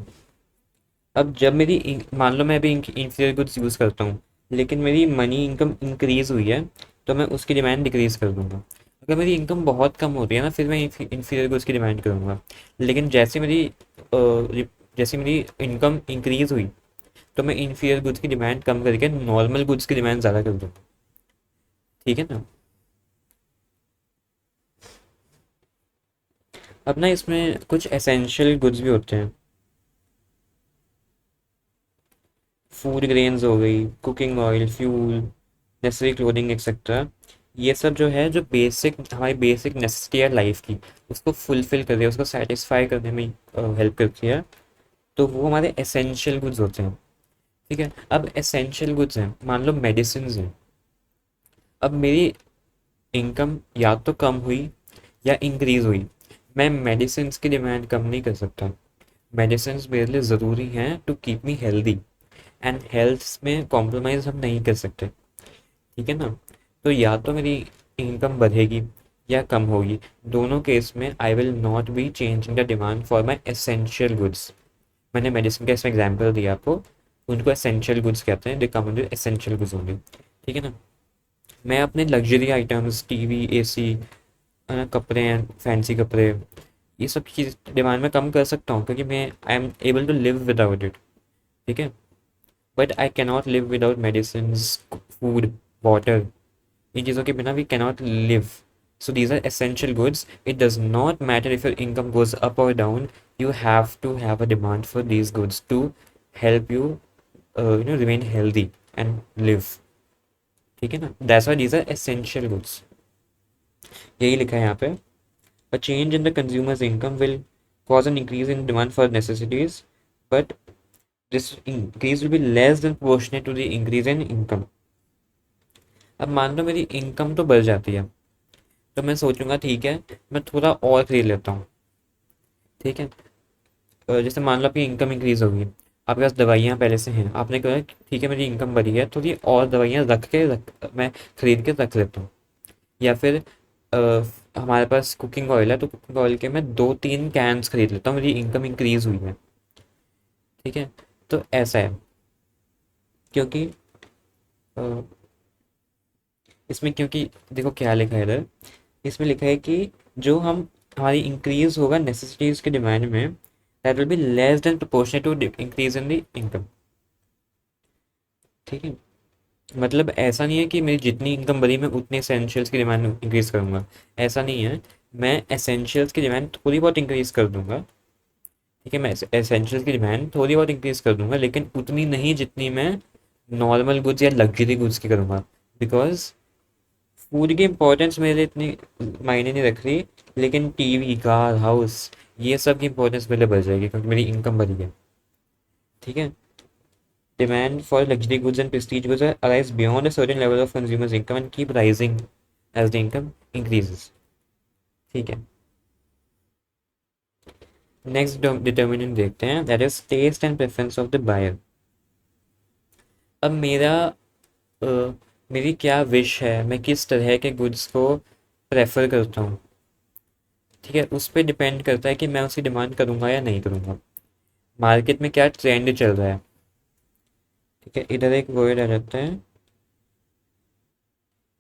अब जब मेरी मान लो मैं अभी इंफीरियर गुड्स यूज़ करता हूँ, लेकिन मेरी मनी इनकम इंक्रीज हुई है, तो मैं उसकी डिमांड डिक्रीज कर दूंगा। अगर मेरी इनकम बहुत कम होती है ना, फिर मैं इंफीरियर गुड्स की डिमांड करूंगा। लेकिन जैसे मेरी इनकम इंक्रीज हुई, तो मैं इंफीरियर गुड्स की डिमांड कम करके नॉर्मल गुड्स की डिमांड ज़्यादा कर दूंगा। ठीक है ना, अब ना इसमें कुछ एसेंशियल गुड्स भी होते हैं। फूड ग्रेन्स हो गई, cooking oil, fuel, necessary clothing etcetera. ये सब जो है, जो बेसिक हमारी बेसिक नेसेसिटी है लाइफ की, उसको फुलफिल कर रही है, उसको सेटिस्फाई करने में हेल्प करती है। तो वो हमारे एसेंशियल गुड्स होते हैं। ठीक है, अब एसेंशियल गुड्स हैं, मान लो मेडिसिन हैं। अब मेरी इनकम या तो कम हुई या इंक्रीज हुई, मैं मेडिसिन की डिमांड कम नहीं कर सकता। मेडिसिन मेरे लिए ज़रूरी हैं to keep me healthy, and health में कॉम्प्रोमाइज़ हम नहीं कर सकते। ठीक है ना। तो या तो मेरी इनकम बढ़ेगी या कम होगी, दोनों केस में आई will not be changing the demand for my essential goods. मैंने मेडिसिन का इसमें एग्जाम्पल दिया आपको, उनको एसेंशियल गुड्स कहते हैं, दे कम अंडर एसेंशियल गुड्स होंगे। ठीक है ना। मैं अपने लग्जरी आइटम्स, टीवी, एसी, कपड़े हैं, फैंसी कपड़े, ये सब चीज़ डिमांड में कम कर सकता हूँ, क्योंकि मैं I am able to live without it. ठीक है। But I cannot live without medicine, food, water, इन चीज़ों के बिना we cannot live. So these are essential goods. It does not matter if your income goes up or down, you have to have a demand for these goods to help you remain healthy and live। ठीक है ना, that's why these are essential goods। यही लिखा है यहाँ पे। A change in the consumer's income will cause an increase in demand for necessities, but this increase will be less than proportionate to the increase in income। अब मान लो मेरी income तो बढ़ जाती है, तो मैं सोचूंगा ठीक है, मैं थोड़ा और खरीद लेता हूँ। ठीक है। जैसे मान लो आपकी इनकम इंक्रीज होगी, आपके पास दवाइयाँ पहले से हैं, आपने कहा ठीक है मेरी इनकम बढ़ी है, तो ये और दवाइयाँ मैं खरीद के रख लेता हूँ। या फिर अ, हमारे पास कुकिंग ऑयल है, तो कुकिंग ऑयल के मैं 2-3 कैंस खरीद लेता हूँ, मेरी इनकम इंक्रीज हुई है। ठीक है। तो ऐसा है, क्योंकि अ, इसमें क्योंकि देखो क्या लिखा है इधर, इसमें लिखा है कि जो हम हमारी इंक्रीज होगा नेसेसिटीज के डिमांड में, that will be less than proportional to increase in the income. ठीक है। मतलब ऐसा नहीं है कि मेरी जितनी इनकम बढ़ी मैं उतने एसेंशियल्स की डिमांड इंक्रीज करूंगा, ऐसा नहीं है। मैं एसेंशियल्स की डिमांड थोड़ी बहुत इंक्रीज कर दूंगा। ठीक है, मैं एसेंशियल्स की डिमांड थोड़ी बहुत इंक्रीज कर दूंगा, लेकिन उतनी नहीं जितनी मैं नॉर्मल गुड्स या लग्जरी गुड्स की करूंगा। बिकॉज फूड की इंपॉर्टेंस मेरे लिए इतनी मायने नहीं रख रही, लेकिन टीवी, कार, हाउस, ये सब की इंपॉर्टेंस मेरे लिए बढ़ जाएगी, क्योंकि मेरी इनकम बढ़ी है। ठीक है। Demand for luxury goods and prestige goods arise beyond a certain level of consumers' income and keep rising as the income increases। ठीक है। नेक्स्ट डिटर्मिनेंट देखते हैं, that is taste and preference of the buyer. अब अ, मेरी क्या wish है, मैं किस तरह के गुड्स को प्रेफर करता हूँ। ठीक है, उस पर डिपेंड करता है कि मैं उसकी डिमांड करूँगा या नहीं करूँगा। मार्केट में क्या ट्रेंड चल रहा है। ठीक है, इधर एक वर्ड आ जाता है,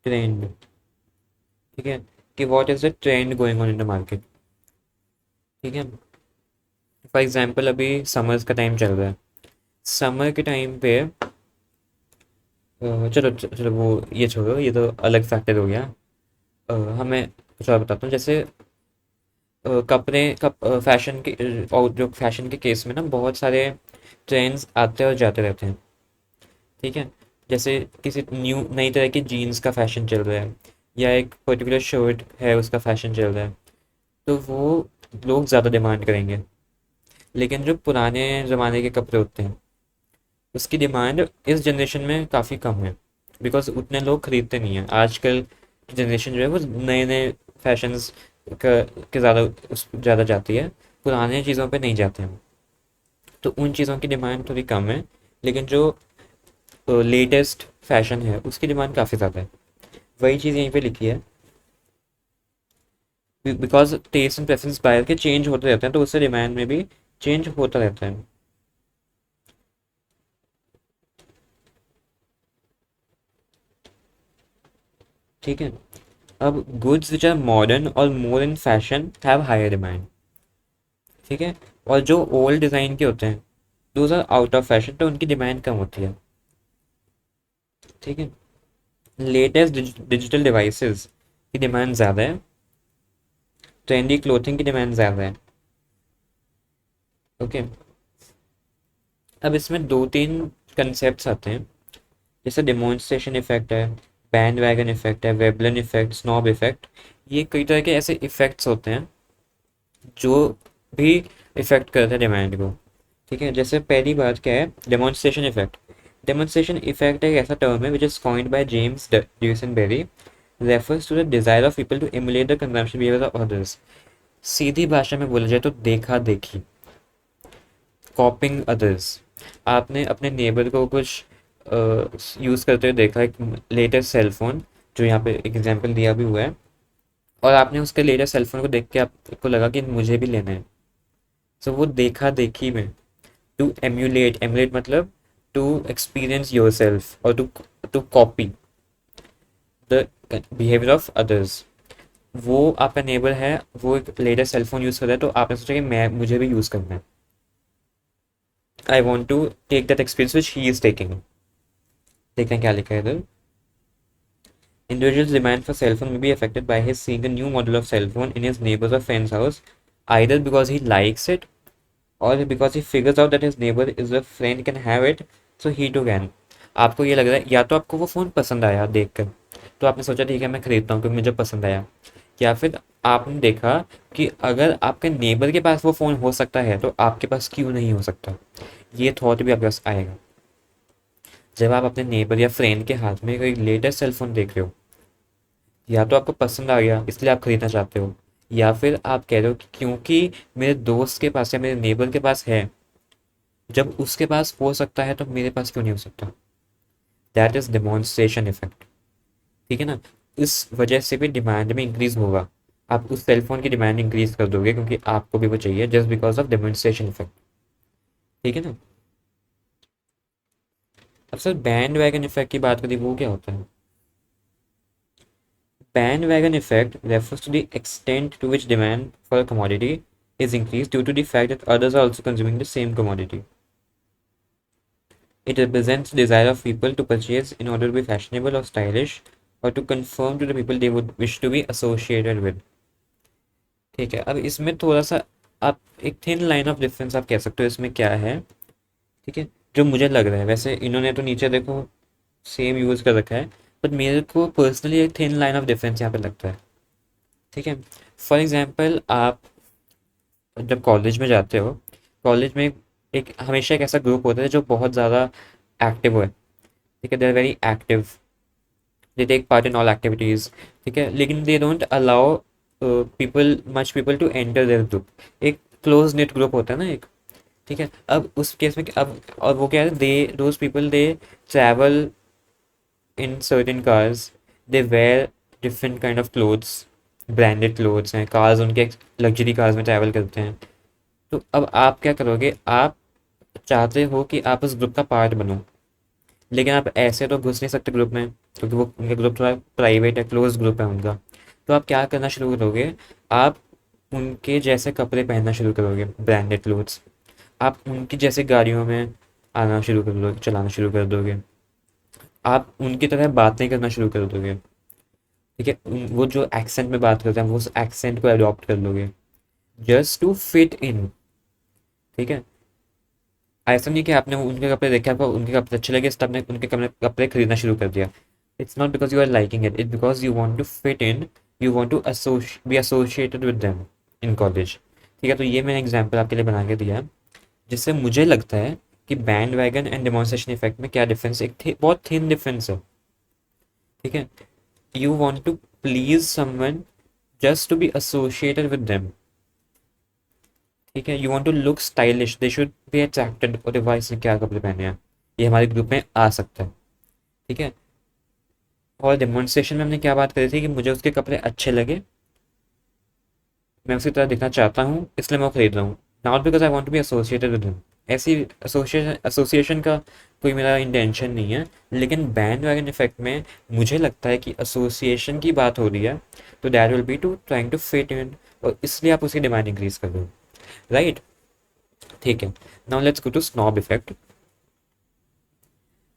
ट्रेंड। ठीक है, कि what is the trend going on in the market. ठीक है। फॉर एग्जाम्पल अभी समर्स का टाइम चल रहा है, समर के टाइम पे चलो चलो वो ये छोड़ो, ये तो अलग फैक्टर हो गया। हमें कुछ और बताता हूँ, जैसे कपड़े फैशन के और जो फैशन के केस में ना बहुत सारे ट्रेंड्स आते और जाते रहते हैं। ठीक है। जैसे किसी नई तरह की जीन्स का फैशन चल रहा है, या एक पर्टिकुलर शर्ट है उसका फैशन चल रहा है, तो वो लोग ज़्यादा डिमांड करेंगे। लेकिन जो पुराने ज़माने के कपड़े होते हैं, उसकी डिमांड इस जनरेशन में काफ़ी कम है, बिकॉज उतने लोग खरीदते नहीं हैं। आजकल की जनरेशन जो है वो नए नए फैशंस का के ज़्यादा उस ज़्यादा जाती है, पुराने चीज़ों पे नहीं जाते हैं। तो उन चीज़ों की डिमांड थोड़ी कम है, लेकिन जो लेटेस्ट फैशन है उसकी डिमांड काफ़ी ज़्यादा है। वही चीज़ यहीं पे लिखी है, because taste and preference buyer के चेंज होते रहते हैं, तो उससे डिमांड में भी चेंज होता रहता है। ठीक है। अब goods which are modern or more in fashion have higher demand. ठीक है। और जो ओल्ड डिज़ाइन के होते हैं, those are out of fashion, तो उनकी डिमांड कम होती है। ठीक है। लेटेस्ट डिजिटल डिवाइसेस की डिमांड ज़्यादा है, ट्रेंडी क्लोथिंग की डिमांड ज़्यादा है। ओके। अब इसमें 2-3 कंसेप्ट आते हैं, जैसे डेमोन्स्ट्रेशन इफेक्ट है, बैंड वैगन इफेक्ट है, वेबलन इफेक्ट, स्नॉब इफेक्ट। ये कई तरह के ऐसे इफेक्ट्स होते हैं जो भी इफेक्ट करते हैं डिमांड को। ठीक है, जैसे पहली बात क्या है, डेमोन्स्ट्रेशन इफेक्ट। डेमोन्स्ट्रेशन इफेक्ट एक ऐसा टर्म है which is coined by James Duesenberry, refers to the desire of people to emulate the consumption behaviour of others. सीधी भाषा में बोला जाए तो देखा देखी, कॉपिंग अदर्स। आपने अपने नेबर को कुछ यूज़ करते हुए देखा, एक लेटेस्ट सेलफोन जो यहाँ पे एक एग्जांपल दिया भी हुआ है, और आपने उसके लेटेस्ट सेलफोन को देख के आपको लगा कि मुझे भी लेना है। सो वो देखा देखी में, टू एम्यूलेट, एम्यूलेट मतलब टू एक्सपीरियंस योर सेल्फ और to to copy the behaviour of others. वो आपका नेबर है, वो एक लेटेस्ट सेलफोन यूज़ कर रहा है, तो आपने सोचा कि मैं मुझे भी यूज़ करना है। I want to take that experience which he is taking. देखते हैं क्या लिखा है इधर। Individual's demand for cell phone may be affected by his seeing a new model of cell phone in his neighbor's or friend's house, either because he likes it or because he figures out that his neighbor is a friend can have it, so he too can। आपको ये लग रहा है, या तो आपको वो phone पसंद आया देखकर, तो आपने सोचा ठीक है मैं खरीदता हूँ क्योंकि मुझे पसंद आया, या फिर आपने देखा कि अगर आपके नेबर के पास वो फ़ोन हो सकता है तो आपके पास क्यों नहीं हो सकता। ये थॉट भी आपके पास आएगा जब आप अपने नेबर या फ्रेंड के हाथ में कोई लेटेस्ट सेलफोन देख रहे हो। या तो आपको पसंद आ गया इसलिए आप खरीदना चाहते हो, या फिर आप कह रहे हो कि क्योंकि मेरे दोस्त के पास या मेरे नेबर के पास है, जब उसके पास हो सकता है तो मेरे पास क्यों नहीं हो सकता। That is demonstration effect. ठीक है ना। इस वजह से भी डिमांड में इंक्रीज होगा, आप उस सेलफोन की डिमांड इंक्रीज कर दोगे क्योंकि आपको भी वो चाहिए, just because of demonstration effect. ठीक है ना। अब सर बैंड वैगन इफेक्ट की बात करें, वो क्या होता है। Bandwagon effect refers to the extent to which demand for a commodity is increased due to the fact that others are also consuming the same commodity. It represents the desire of people to purchase in order to be fashionable or stylish or to conform to the people they would wish to be associated with। ठीक है, अब इसमें थोड़ा सा आप एक thin line of difference आप कह सकते हो इसमें क्या है। ठीक है, जो मुझे लग रहा है, वैसे इन्होंने तो नीचे देखो सेम यूज़ कर रखा है, बट मेरे को पर्सनली एक थिन लाइन ऑफ डिफरेंस यहाँ पे लगता है। ठीक है, फॉर एग्जाम्पल आप जब कॉलेज में जाते हो, कॉलेज में एक हमेशा एक ऐसा ग्रुप होता है जो बहुत ज़्यादा एक्टिव है। ठीक है, they are very active, they take part in all activities. ठीक है, लेकिन they don't allow people, much people to enter their group. एक क्लोज नेट ग्रुप होता है ना एक। ठीक है, अब उस केस में अब और वो क्या है, they those people they travel in certain cars, they wear different kind of clothes, branded clothes हैं, कार्स उनके लग्जरी कार्स में ट्रैवल करते हैं। तो अब आप क्या करोगे, आप चाहते हो कि आप उस ग्रुप का पार्ट बनो, लेकिन आप ऐसे तो घुस नहीं सकते ग्रुप में क्योंकि वो उनका ग्रुप थोड़ा प्राइवेट है, क्लोज ग्रुप है उनका। तो आप क्या करना शुरू करोगे, आप उनके जैसे कपड़े पहनना शुरू करोगे, ब्रांडेड क्लोथ्स। आप उनकी जैसे गाड़ियों में आना शुरू कर दोगे, चलाना शुरू कर दोगे। आप उनकी तरह बातें करना शुरू कर दोगे। ठीक है, वो जो एक्सेंट में बात करते हैं वो उस एक्सेंट को अडॉप्ट कर लोगे, जस्ट टू फिट इन। ठीक है, ऐसा नहीं कि आपने उनके कपड़े देखे, आपको उनके कपड़े अच्छे लगे इसलिए आपने उनके कपड़े खरीदना शुरू कर दिया। It's not because you are liking it, it's because you want to fit in, you want to be associated with them in college. ठीक है, तो ये मैंने एग्जांपल आपके लिए बना के दिया है, जिससे मुझे लगता है कि band wagon and demonstration effect में क्या डिफरेंस, एक बहुत थिन डिफरेंस है। ठीक है, you want to please someone just to be associated with them. ठीक है, you want to look stylish, they should be attracted, और डिवाइस ने क्या कपड़े पहने हैं, ये हमारे ग्रुप में आ सकता है। ठीक है, और डेमोन्स्ट्रेशन में हमने क्या बात करी थी कि मुझे उसके कपड़े अच्छे लगे, मैं उसकी तरह दिखना चाहता हूँ इसलिए मैं वो खरीद रहा हूँ, not because I want to be associated with him. ऐसी एसोसिएशन का कोई मेरा इंटेंशन नहीं है। लेकिन बैंड वैगन इफेक्ट में मुझे लगता है कि एसोसिएशन की बात हो रही है, तो that will be to trying to fit in, और इसलिए आप उसकी डिमांड इंक्रीज कर दो। राइट। ठीक है, now let's go to snob effect.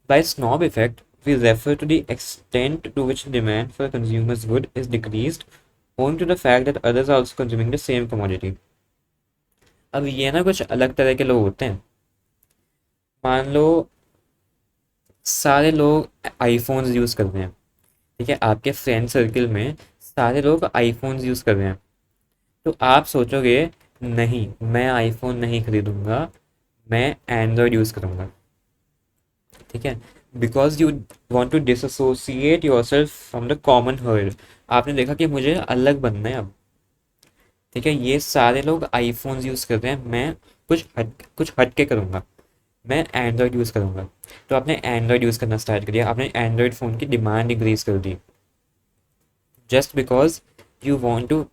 By snob effect, we refer to the extent to which demand for a consumer's good is decreased owing to the fact that others are also consuming the same commodity। अब ये ना कुछ अलग तरह के लोग होते हैं। मान लो सारे लोग आईफोन्स यूज़ करते हैं, ठीक है, आपके फ्रेंड सर्कल में सारे लोग आईफोन्स यूज़ कर रहे हैं, तो आप सोचोगे नहीं, मैं आईफोन नहीं खरीदूंगा, मैं एंड्रॉयड यूज़ करूंगा। ठीक है, because you want to dissociate yourself from the common herd. आपने देखा कि मुझे अलग बनना है अब। ठीक है, ये सारे लोग आईफोन्स यूज़ कर रहे हैं, मैं कुछ हट के करूँगा, मैं एंड्रॉयड यूज़ करूँगा। तो आपने एंड्रॉयड यूज़ करना स्टार्ट कर दिया, आपने एंड्रॉयड फ़ोन की डिमांड इंक्रीज कर दी, just because you want to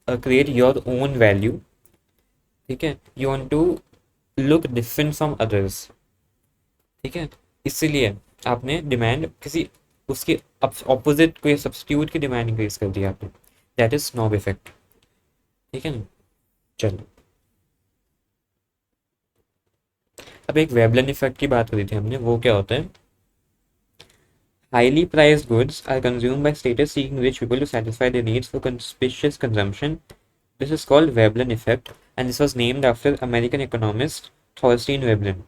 create your own value. ठीक है, you want to look different from others. ठीक है, इसीलिए आपने डिमांड किसी उसके ऑपोजिट कोई सब्स्टिट्यूट की डिमांड इंक्रीज कर दी आपने। That is snob effect. ठीक है ना, चलो। अब एक वेबलन इफेक्ट की बात करी थी हमने, वो क्या होता है? Highly priced goods are consumed by status-seeking rich people to satisfy their needs for conspicuous consumption. This is called Veblen effect, and this was named after American economist Thorstein Veblen.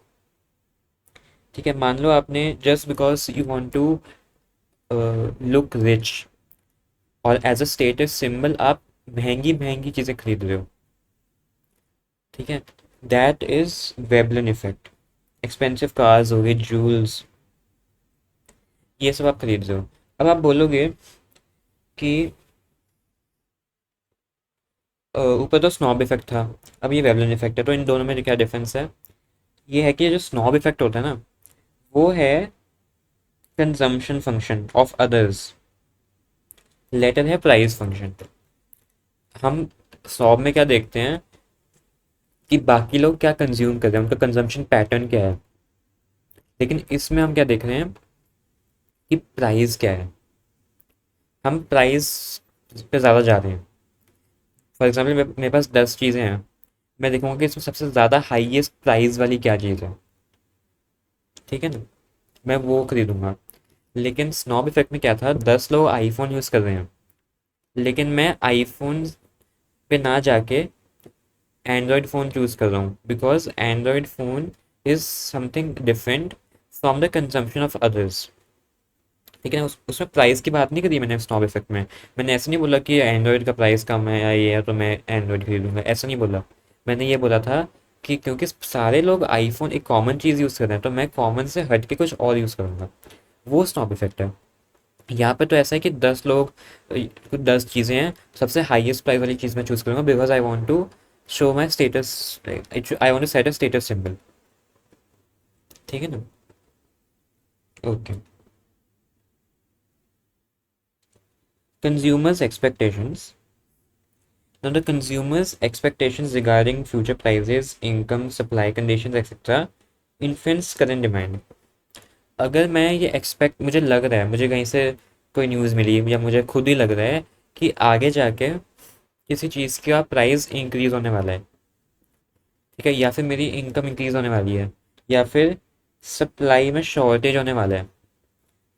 ठीक है, मान लो आपने just because you want to look rich और as a status symbol आप महंगी महंगी चीज़ें खरीद रहे हो। ठीक है, that is Veblen effect. Expensive cars हो गए, जूल्स, ये सब आप खरीद रहे हो। अब आप बोलोगे कि ऊपर तो स्नॉब इफेक्ट था, अब ये वेवलन इफेक्ट है, तो इन दोनों में क्या डिफरेंस है? ये है कि जो स्नॉब इफेक्ट होता है ना, वो है consumption function of others, later है प्राइस फंक्शन। हम स्नॉब में क्या देखते हैं कि बाकी लोग क्या कंज्यूम कर रहे हैं, उनका कंजम्पशन पैटर्न क्या है, लेकिन इसमें हम क्या देख रहे हैं कि प्राइस क्या है, हम प्राइस पे ज़्यादा जा रहे हैं। फॉर एग्जाम्पल मेरे पास 10 चीज़ें हैं, मैं देखूंगा कि इसमें सबसे ज़्यादा हाईएस्ट प्राइस वाली क्या चीज़ है। ठीक है ना, मैं वो खरीदूंगा। लेकिन स्नॉब इफेक्ट में क्या था, 10 लोग आईफोन यूज़ कर रहे हैं, लेकिन मैं आईफोन पे ना जाके एंड्रॉयड फ़ोन चूज़ कर रहा हूँ, because Android phone is something different from the consumption of others. ठीक है ना, उसमें प्राइस की बात नहीं करी मैंने स्नॉब इफेक्ट में। मैंने ऐसे नहीं बोला कि एंड्रॉयड का प्राइस कम है या ये है तो मैं एंड्रॉयड खरीदूंगा, ऐसा नहीं बोला। मैंने ये बोला था कि क्योंकि सारे लोग आईफोन एक कॉमन चीज़ यूज़ कर रहे हैं, तो मैं कॉमन से हट के कुछ और यूज़ करूँगा, वो स्नॉब इफेक्ट है। यहाँ पे तो ऐसा है कि 10 लोग, कुछ 10 चीज़ें हैं, सबसे हाईएस्ट प्राइस वाली चीज़ मैं चूज़ करूँगा, because I want to show my status, I want to set a status symbol. ठीक है ना, okay. Consumers expectations. Now, the consumer's expectations regarding future prices, income, supply conditions, etc. influence current demand. अगर मैं ये expect, मुझे लग रहा है, मुझे कहीं से कोई न्यूज़ मिली या मुझे खुद ही लग रहा है कि आगे जाके किसी चीज़ का प्राइस इंक्रीज होने वाला है, ठीक है, या फिर मेरी इनकम इंक्रीज होने वाली है, या फिर सप्लाई में शॉर्टेज होने वाला है,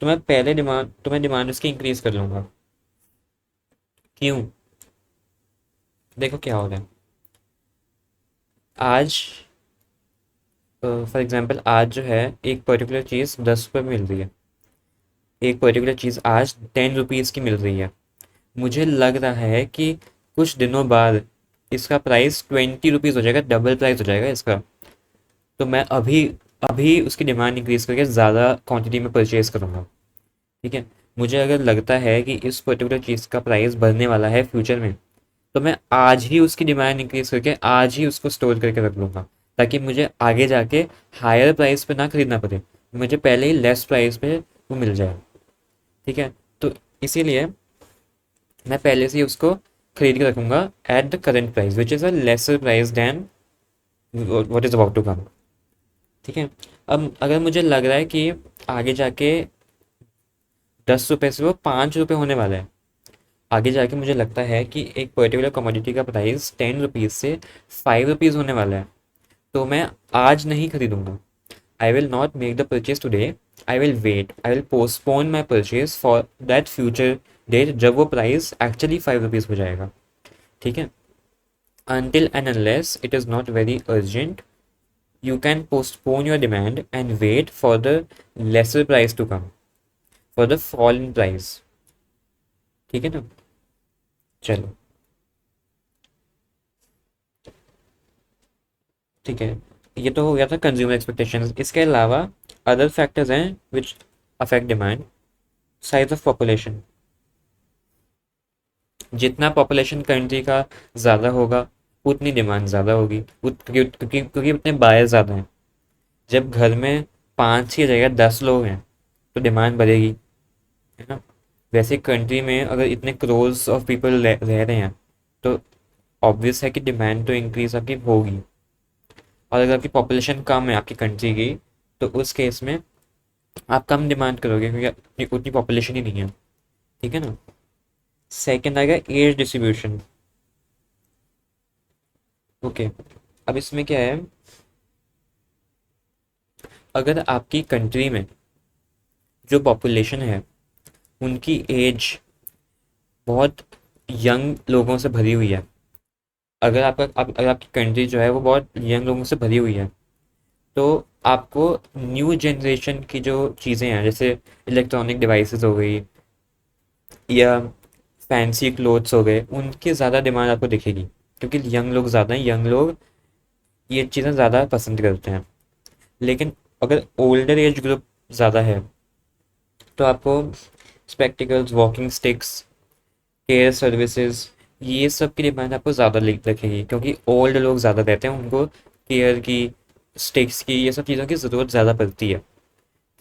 तो मैं डिमांड उसकी इंक्रीज कर लूँगा। क्यों? देखो क्या हो रहा है आज। फॉर एग्जांपल आज जो है, एक पर्टिकुलर चीज़ 10 रुपये में मिल रही है, एक पर्टिकुलर चीज़ आज 10 रुपीज़ की मिल रही है। मुझे लग रहा है कि कुछ दिनों बाद इसका प्राइस 20 रुपीज़ हो जाएगा, डबल प्राइस हो जाएगा इसका। तो मैं अभी अभी उसकी डिमांड इंक्रीज करके ज़्यादा क्वांटिटी में परचेज़ करूँगा। ठीक है, मुझे अगर लगता है कि इस पर्टिकुलर चीज़ का प्राइस बढ़ने वाला है फ्यूचर में, तो मैं आज ही उसकी डिमांड इंक्रीज करके आज ही उसको स्टोर करके रख लूँगा, ताकि मुझे आगे जाके हायर प्राइस पे ना खरीदना पड़े, मुझे पहले ही लेस प्राइस पे वो मिल जाए। ठीक है, तो इसीलिए मैं पहले से ही उसको खरीद के रखूँगा at the current price which is a lesser price than what is about to come. ठीक है, अब अगर मुझे लग रहा है कि आगे जाके 10 रुपये से वो 5 रुपये होने वाला है, आगे जाके मुझे लगता है कि एक पर्टिकुलर कमोडिटी का प्राइस 10 रुपीज़ से 5 रुपीज़ होने वाला है, तो मैं आज नहीं खरीदूंगा। I will not make the purchase today, I will wait, I will postpone my purchase for that future date, जब वो प्राइस एक्चुअली 5 रुपीज़ हो जाएगा। ठीक है, until and unless it is not very urgent, you can postpone your demand and wait for the lesser price to come, for the fall in price. ठीक है ना। चलो, ठीक है, ये तो हो गया था कंज्यूमर एक्सपेक्टेशंस। इसके अलावा अदर फैक्टर्स हैं विच affect demand. Size of population, जितना पॉपुलेशन कंट्री का ज़्यादा होगा उतनी डिमांड ज़्यादा होगी, क्योंकि उतने बायर ज़्यादा हैं। जब घर में 5 की जगह 10 लोग हैं तो डिमांड बढ़ेगी, है ना। वैसे कंट्री में अगर इतने क्रोर्स ऑफ पीपल रह रहे हैं तो ऑब्वियस है कि डिमांड तो इंक्रीज आपकी होगी। और अगर आपकी पॉपुलेशन कम है आपकी कंट्री की, तो उस केस में आप कम डिमांड करोगे क्योंकि उतनी पॉपुलेशन ही नहीं है। ठीक है ना। सेकंड आएगा एज डिस्ट्रीब्यूशन। ओके, अब इसमें क्या है, अगर आपकी कंट्री में जो पॉपुलेशन है उनकी एज बहुत यंग लोगों से भरी हुई है, अगर आपकी कंट्री जो है वो बहुत यंग लोगों से भरी हुई है, तो आपको न्यू जनरेशन की जो चीज़ें हैं जैसे इलेक्ट्रॉनिक डिवाइसेस हो गई या फैंसी क्लोथ्स हो गए, उनकी ज़्यादा डिमांड आपको दिखेगी, क्योंकि यंग लोग ज़्यादा हैं, यंग लोग ये चीज़ें ज़्यादा पसंद करते हैं। लेकिन अगर ओल्डर एज ग्रुप ज़्यादा है तो आपको spectacles, walking sticks, care services, ये सब की डिमांड आपको ज़्यादा रखेगी, क्योंकि ओल्ड लोग ज़्यादा रहते हैं, उनको केयर की, स्टिक्स की, ये सब चीज़ों की ज़रूरत ज़्यादा पड़ती है।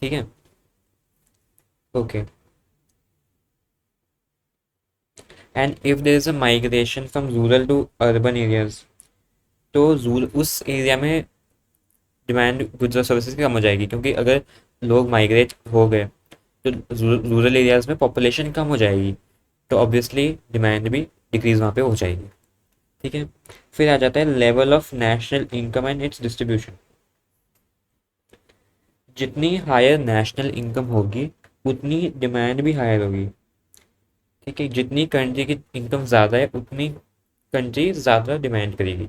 ठीक है। Okay, and if there is a migration from rural to urban areas, तो उस एरिया में डिमांड गुड्स और सर्विसेज की कम हो जाएगी, क्योंकि अगर लोग माइग्रेट हो गए तो रूरल एरियाज में पॉपुलेशन कम हो जाएगी, तो ऑब्वियसली डिमांड भी डिक्रीज वहाँ पे हो जाएगी। ठीक है। फिर आ जाता है level of national income and it's distribution. जितनी हायर नेशनल इनकम होगी उतनी डिमांड भी हायर होगी। ठीक है, जितनी कंट्री की इनकम ज़्यादा है उतनी कंट्री ज़्यादा डिमांड करेगी।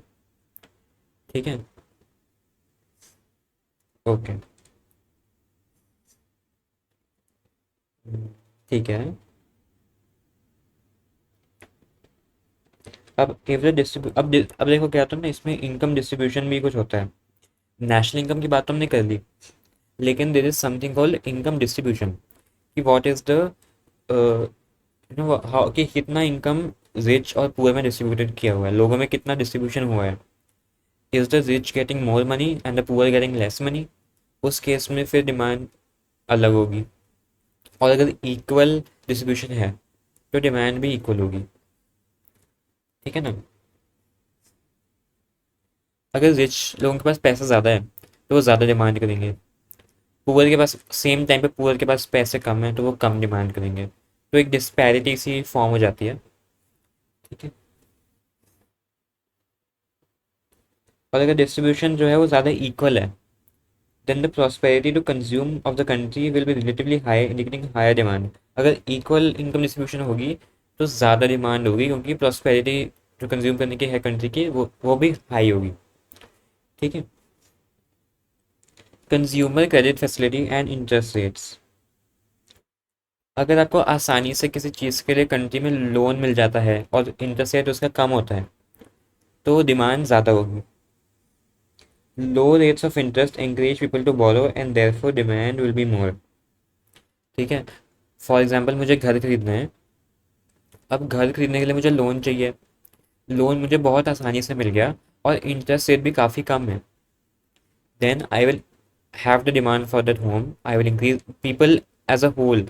ठीक है। ओके। ठीक है। अब देखो क्या होता है ना, इसमें इनकम डिस्ट्रीब्यूशन भी कुछ होता है। नेशनल इनकम की बात तो हमने कर ली, लेकिन there is something called income distribution, कि व्हाट इज द हाउ, कि कितना इनकम रिच और पुअर में डिस्ट्रीब्यूटेड किया हुआ है, लोगों में कितना डिस्ट्रीब्यूशन हुआ है। Is the rich getting more money and the poor getting less money, उस केस में फिर डिमांड अलग होगी। और अगर इक्वल डिस्ट्रीब्यूशन है तो डिमांड भी इक्वल होगी। ठीक है ना। अगर रिच लोगों के पास पैसा ज़्यादा है तो वो ज़्यादा डिमांड करेंगे, पुअर के पास सेम टाइम पे पुअर के पास पैसे कम है तो वो कम डिमांड करेंगे, तो एक डिस्पैरिटी सी फॉर्म हो जाती है। ठीक है। और अगर डिस्ट्रीब्यूशन जो है वो ज़्यादा इक्वल है, then the prosperity to consume of the country will be relatively high, indicating higher demand. अगर इक्वल इनकम डिस्ट्रीब्यूशन होगी तो ज़्यादा डिमांड होगी, क्योंकि प्रॉस्पेरिटी जो कंज्यूम करने की है कंट्री की वो भी हाई होगी। ठीक है। Consumer credit facility and interest rates. अगर आपको आसानी से किसी चीज़ के लिए कंट्री में लोन मिल जाता है और इंटरेस्ट रेट उसका कम होता है तो डिमांड ज़्यादा होगी। Low rates of interest encourage people to borrow and therefore demand will be more। ठीक है। फॉर एग्जाम्पल मुझे घर खरीदना है, अब घर खरीदने के लिए मुझे लोन चाहिए, लोन मुझे बहुत आसानी से मिल गया और इंटरेस्ट रेट भी काफ़ी कम है, then I will have the demand for that home, I will increase, people as a whole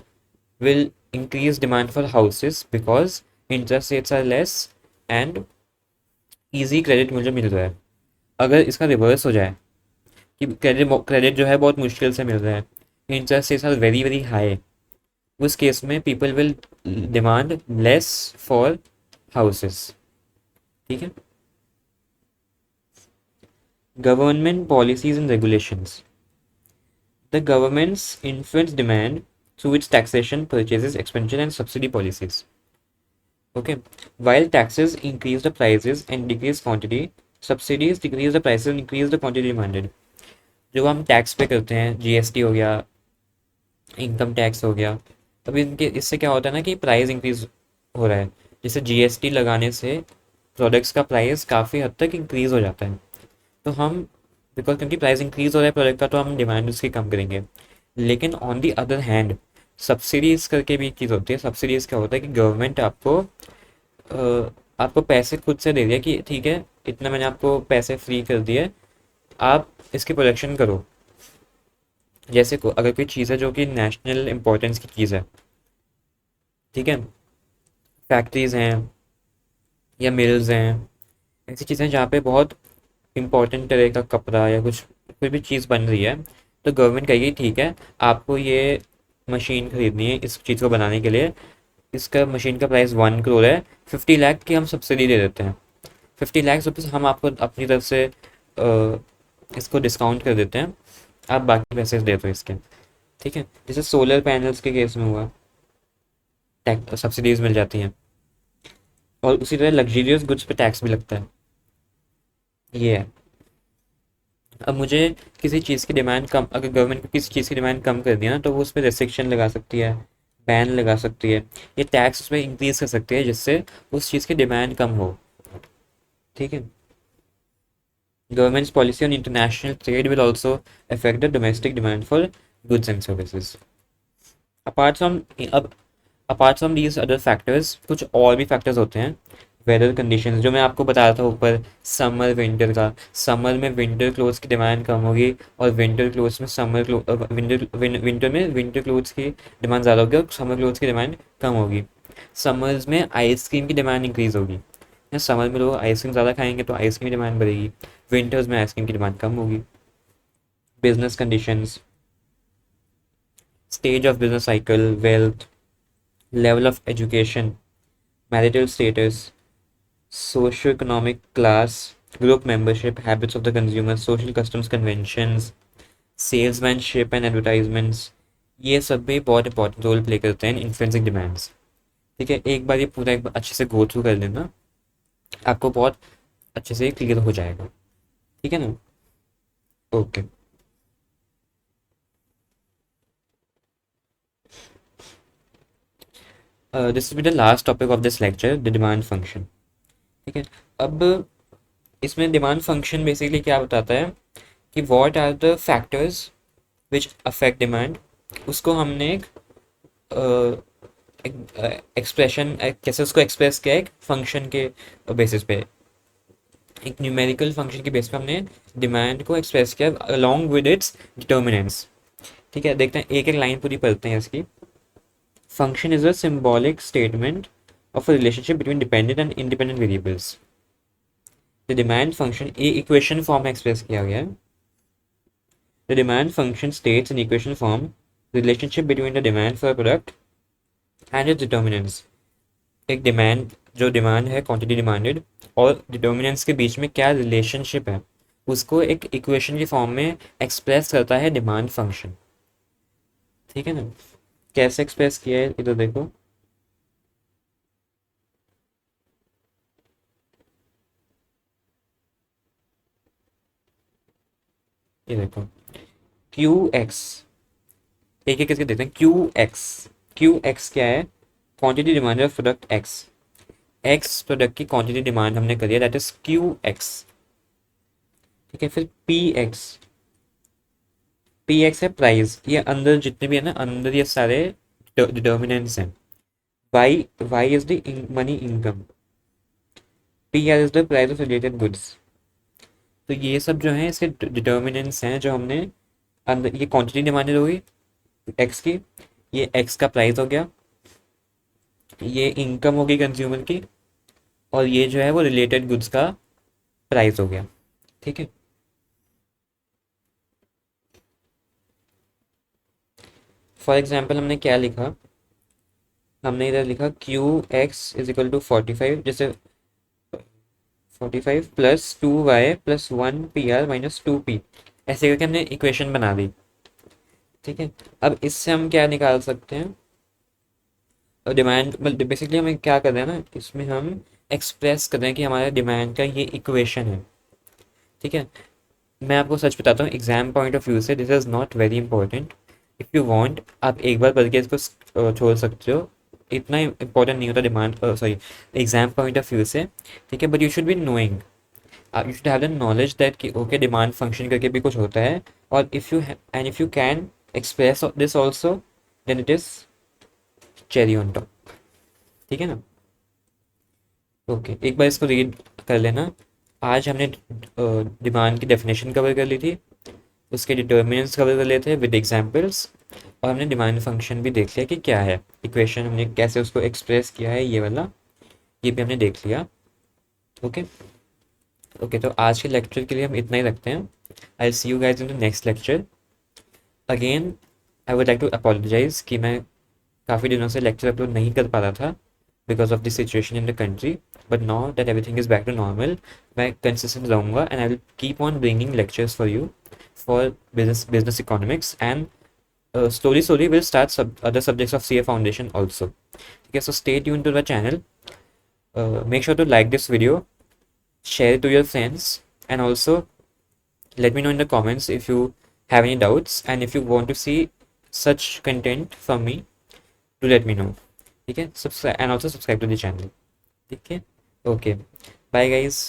will increase demand for houses because interest rates are less and easy credit मुझे मिल रहा है। अगर इसका reverse हो जाए कि क्रेडिट जो है बहुत मुश्किल से मिल रहा है, interest rates are very very high, उस केस में people will demand less for houses. ठीक है। Government policies and regulations. The governments influence demand through its taxation, purchases, expenditure, and subsidy policies. Okay, while taxes increase the prices and decrease quantity, subsidies decrease the prices and increase the quantity demanded। जो हम tax पे करते हैं, GST हो गया, income tax हो गया, तब इनके इससे क्या होता है ना कि प्राइस इंक्रीज हो रहा है। जैसे जीएसटी लगाने से प्रोडक्ट्स का प्राइस काफ़ी हद तक इंक्रीज़ हो जाता है। तो हम बिकॉज क्योंकि प्राइस इंक्रीज़ हो रहा है प्रोडक्ट का, तो हम डिमांड उसकी कम करेंगे। लेकिन on the other hand subsidies करके भी एक चीज़ होती है। सब्सिडीज़ क्या होता है कि गवर्नमेंट आपको पैसे खुद से दे दिया कि ठीक है, इतना मैंने आपको पैसे फ्री कर दिए, आप इसकी प्रोडक्शन करो। जैसे को अगर कोई चीज़ है जो कि नेशनल इम्पोर्टेंस की चीज़ है, ठीक है, फैक्ट्रीज हैं या मिल्स हैं, ऐसी चीज़ें जहाँ पे बहुत इंपॉर्टेंट तरह का कपड़ा या कुछ कोई भी चीज़ बन रही है, तो गवर्नमेंट कहेगी ठीक है, आपको ये मशीन खरीदनी है इस चीज़ को बनाने के लिए, इसका मशीन का प्राइस 1 करोड़ है, 50 लाख की हम सब्सिडी दे देते हैं। 50 लाख रुपीज़ हम आपको अपनी तरफ से इसको डिस्काउंट कर देते हैं, आप बाकी पैसे दे दो इसके। ठीक है, जैसे सोलर पैनल्स के केस में हुआ, टैक्स सब्सिडीज मिल जाती हैं। और उसी तरह लग्जरियस गुड्स पे टैक्स भी लगता है। ये है। अब मुझे किसी चीज़ की डिमांड कम, अगर गवर्नमेंट को किसी चीज़ की डिमांड कम कर दिया ना, तो वो उस पर रेस्ट्रिक्शन लगा सकती है, बैन लगा सकती है, ये टैक्स उस पर इंक्रीज कर सकती है, जिससे उस चीज़ की डिमांड कम हो। ठीक है। Government's policy on international trade will also affect the domestic demand for goods and services. Apart from अब apart from these other factors, कुछ और भी फैक्टर्स होते हैं। वेदर कंडीशंस जो मैं आपको बता रहा था ऊपर, समर विंटर का, समर में विंटर क्लोथ्स की डिमांड कम होगी, और विंटर क्लोथ्स में विंटर में विंटर क्लोथ्स की डिमांड ज़्यादा होगी और समर क्लोथ्स की डिमांड कम होगी। समर्स में आइसक्रीम की डिमांड इंक्रीज़ होगी, या समर में लोग आइसक्रीम ज़्यादा खाएंगे तो आइसक्रीम की डिमांड बढ़ेगी, विंटर्स में आइसक्रीम की डिमांड कम होगी। Business conditions, stage of business cycle, wealth, level of education, marital status, socio-economic class, group membership, habits of the consumer, social customs, conventions, salesmanship and advertisements, ये सब भी बहुत इंपॉर्टेंट रोल प्ले करते हैं influencing demands. ठीक है, एक बार ये पूरा एक बार अच्छे से गो थ्रू कर लेना, आपको बहुत अच्छे से क्लियर हो जाएगा। ठीक है ना। Okay. This will be the last topic of this lecture, the demand function. ठीक है। अब इसमें डिमांड फंक्शन बेसिकली क्या बताता है कि what are the factors which affect demand. उसको हमने एक एक्सप्रेशन कैसे उसको एक्सप्रेस किया, एक फंक्शन के बेसिस पे, एक न्यूमेरिकल फंक्शन के बेस पे हमने डिमांड को एक्सप्रेस किया अलॉन्ग विद इट्स डिटर्मिनेंट्स। ठीक है, देखते हैं एक एक लाइन पूरी पढ़ते हैं इसकी। Function is a symbolic statement of a relationship between dependent and independent variables. The demand function ये इक्वेशन फॉर्म में एक्सप्रेस किया गया है। The demand function states in equation form the relationship between the demand for a product and its determinants. एक demand, जो demand है quantity demanded, और determinants के बीच में क्या रिलेशनशिप है, उसको एक इक्वेशन के फॉर्म में एक्सप्रेस करता है डिमांड फंक्शन। ठीक है ना। कैसे एक्सप्रेस किया है इधर देखो। ये देखो, क्यू एक्स, एक एक करके देखते हैं। क्यू एक्स क्या है, quantity demanded of product x. X product की क्वांटिटी डिमांड हमने करी है, दैट इज क्यू एक्स। ठीक है, फिर पी एक्स है प्राइस, ये अंदर जितने भी है ना, अंदर ये सारे डिटर्मिनेंट्स हैं। Y Y is the money income. P R is the price of related goods. तो ये सब जो है इसके डिटर्मिनेंट्स हैं जो हमने अंदर, ये क्वांटिटी डिमांडेड होगी एक्स की, ये एक्स का प्राइस हो गया, ये इनकम होगी कंज्यूमर की, और ये जो है वो रिलेटेड गुड्स का प्राइस हो गया। ठीक है। फॉर एग्जाम्पल हमने क्या लिखा, हमने इधर लिखा Q X is equal to 45, जैसे 45 plus 2y plus 1 PR minus 2p, ऐसे करके हमने इक्वेशन बना दी। ठीक है। अब इससे हम क्या निकाल सकते हैं, डिमांड, मतलब बेसिकली हमें क्या कर रहे हैं ना, इसमें हम एक्सप्रेस कर रहे हैं कि हमारा डिमांड का ये इक्वेशन है। ठीक है। मैं आपको सच बताता हूँ, एग्जाम पॉइंट ऑफ व्यू से this is not very important. If you want आप एक बार पढ़ के इसको छोड़ सकते हो, इतना इंपॉर्टेंट नहीं होता demand, sorry, exam point of view से, ठीक है, but you should be knowing, you should have the knowledge that कि ओके डिमांड फंक्शन करके भी कुछ होता है, और if you can express this also, then it is cherry on top, ठीक है ना। ओके, एक बार इसको रीड कर लेना। आज हमने डिमांड की डेफिनेशन कवर कर ली थी, उसके डिटर्मिनेंट्स कवर कर लेते हैं विद एग्जांपल्स, और हमने डिमांड फंक्शन भी देख लिया कि क्या है, इक्वेशन हमने कैसे उसको एक्सप्रेस किया है, ये वाला ये भी हमने देख लिया। ओके ओके, तो आज के लेक्चर के लिए हम इतना ही रखते हैं। I see you guys in the next lecture. Again I would like to apologise कि मैं काफ़ी दिनों से लेक्चर अपलोड नहीं कर पा रहा था because of the situation in the country, but now that everything is back to normal, मैं कंसिस्टेंट रहूँगा and I will keep on bringing lectures for you for business economics, and slowly we'll start other subjects of CA foundation also. Okay, so stay tuned to the channel. Make sure to like this video, share it to your friends, and also let me know in the comments if you have any doubts, and if you want to see such content from me, do let me know. Okay, subscribe, and also subscribe to the channel. Okay, okay, bye guys.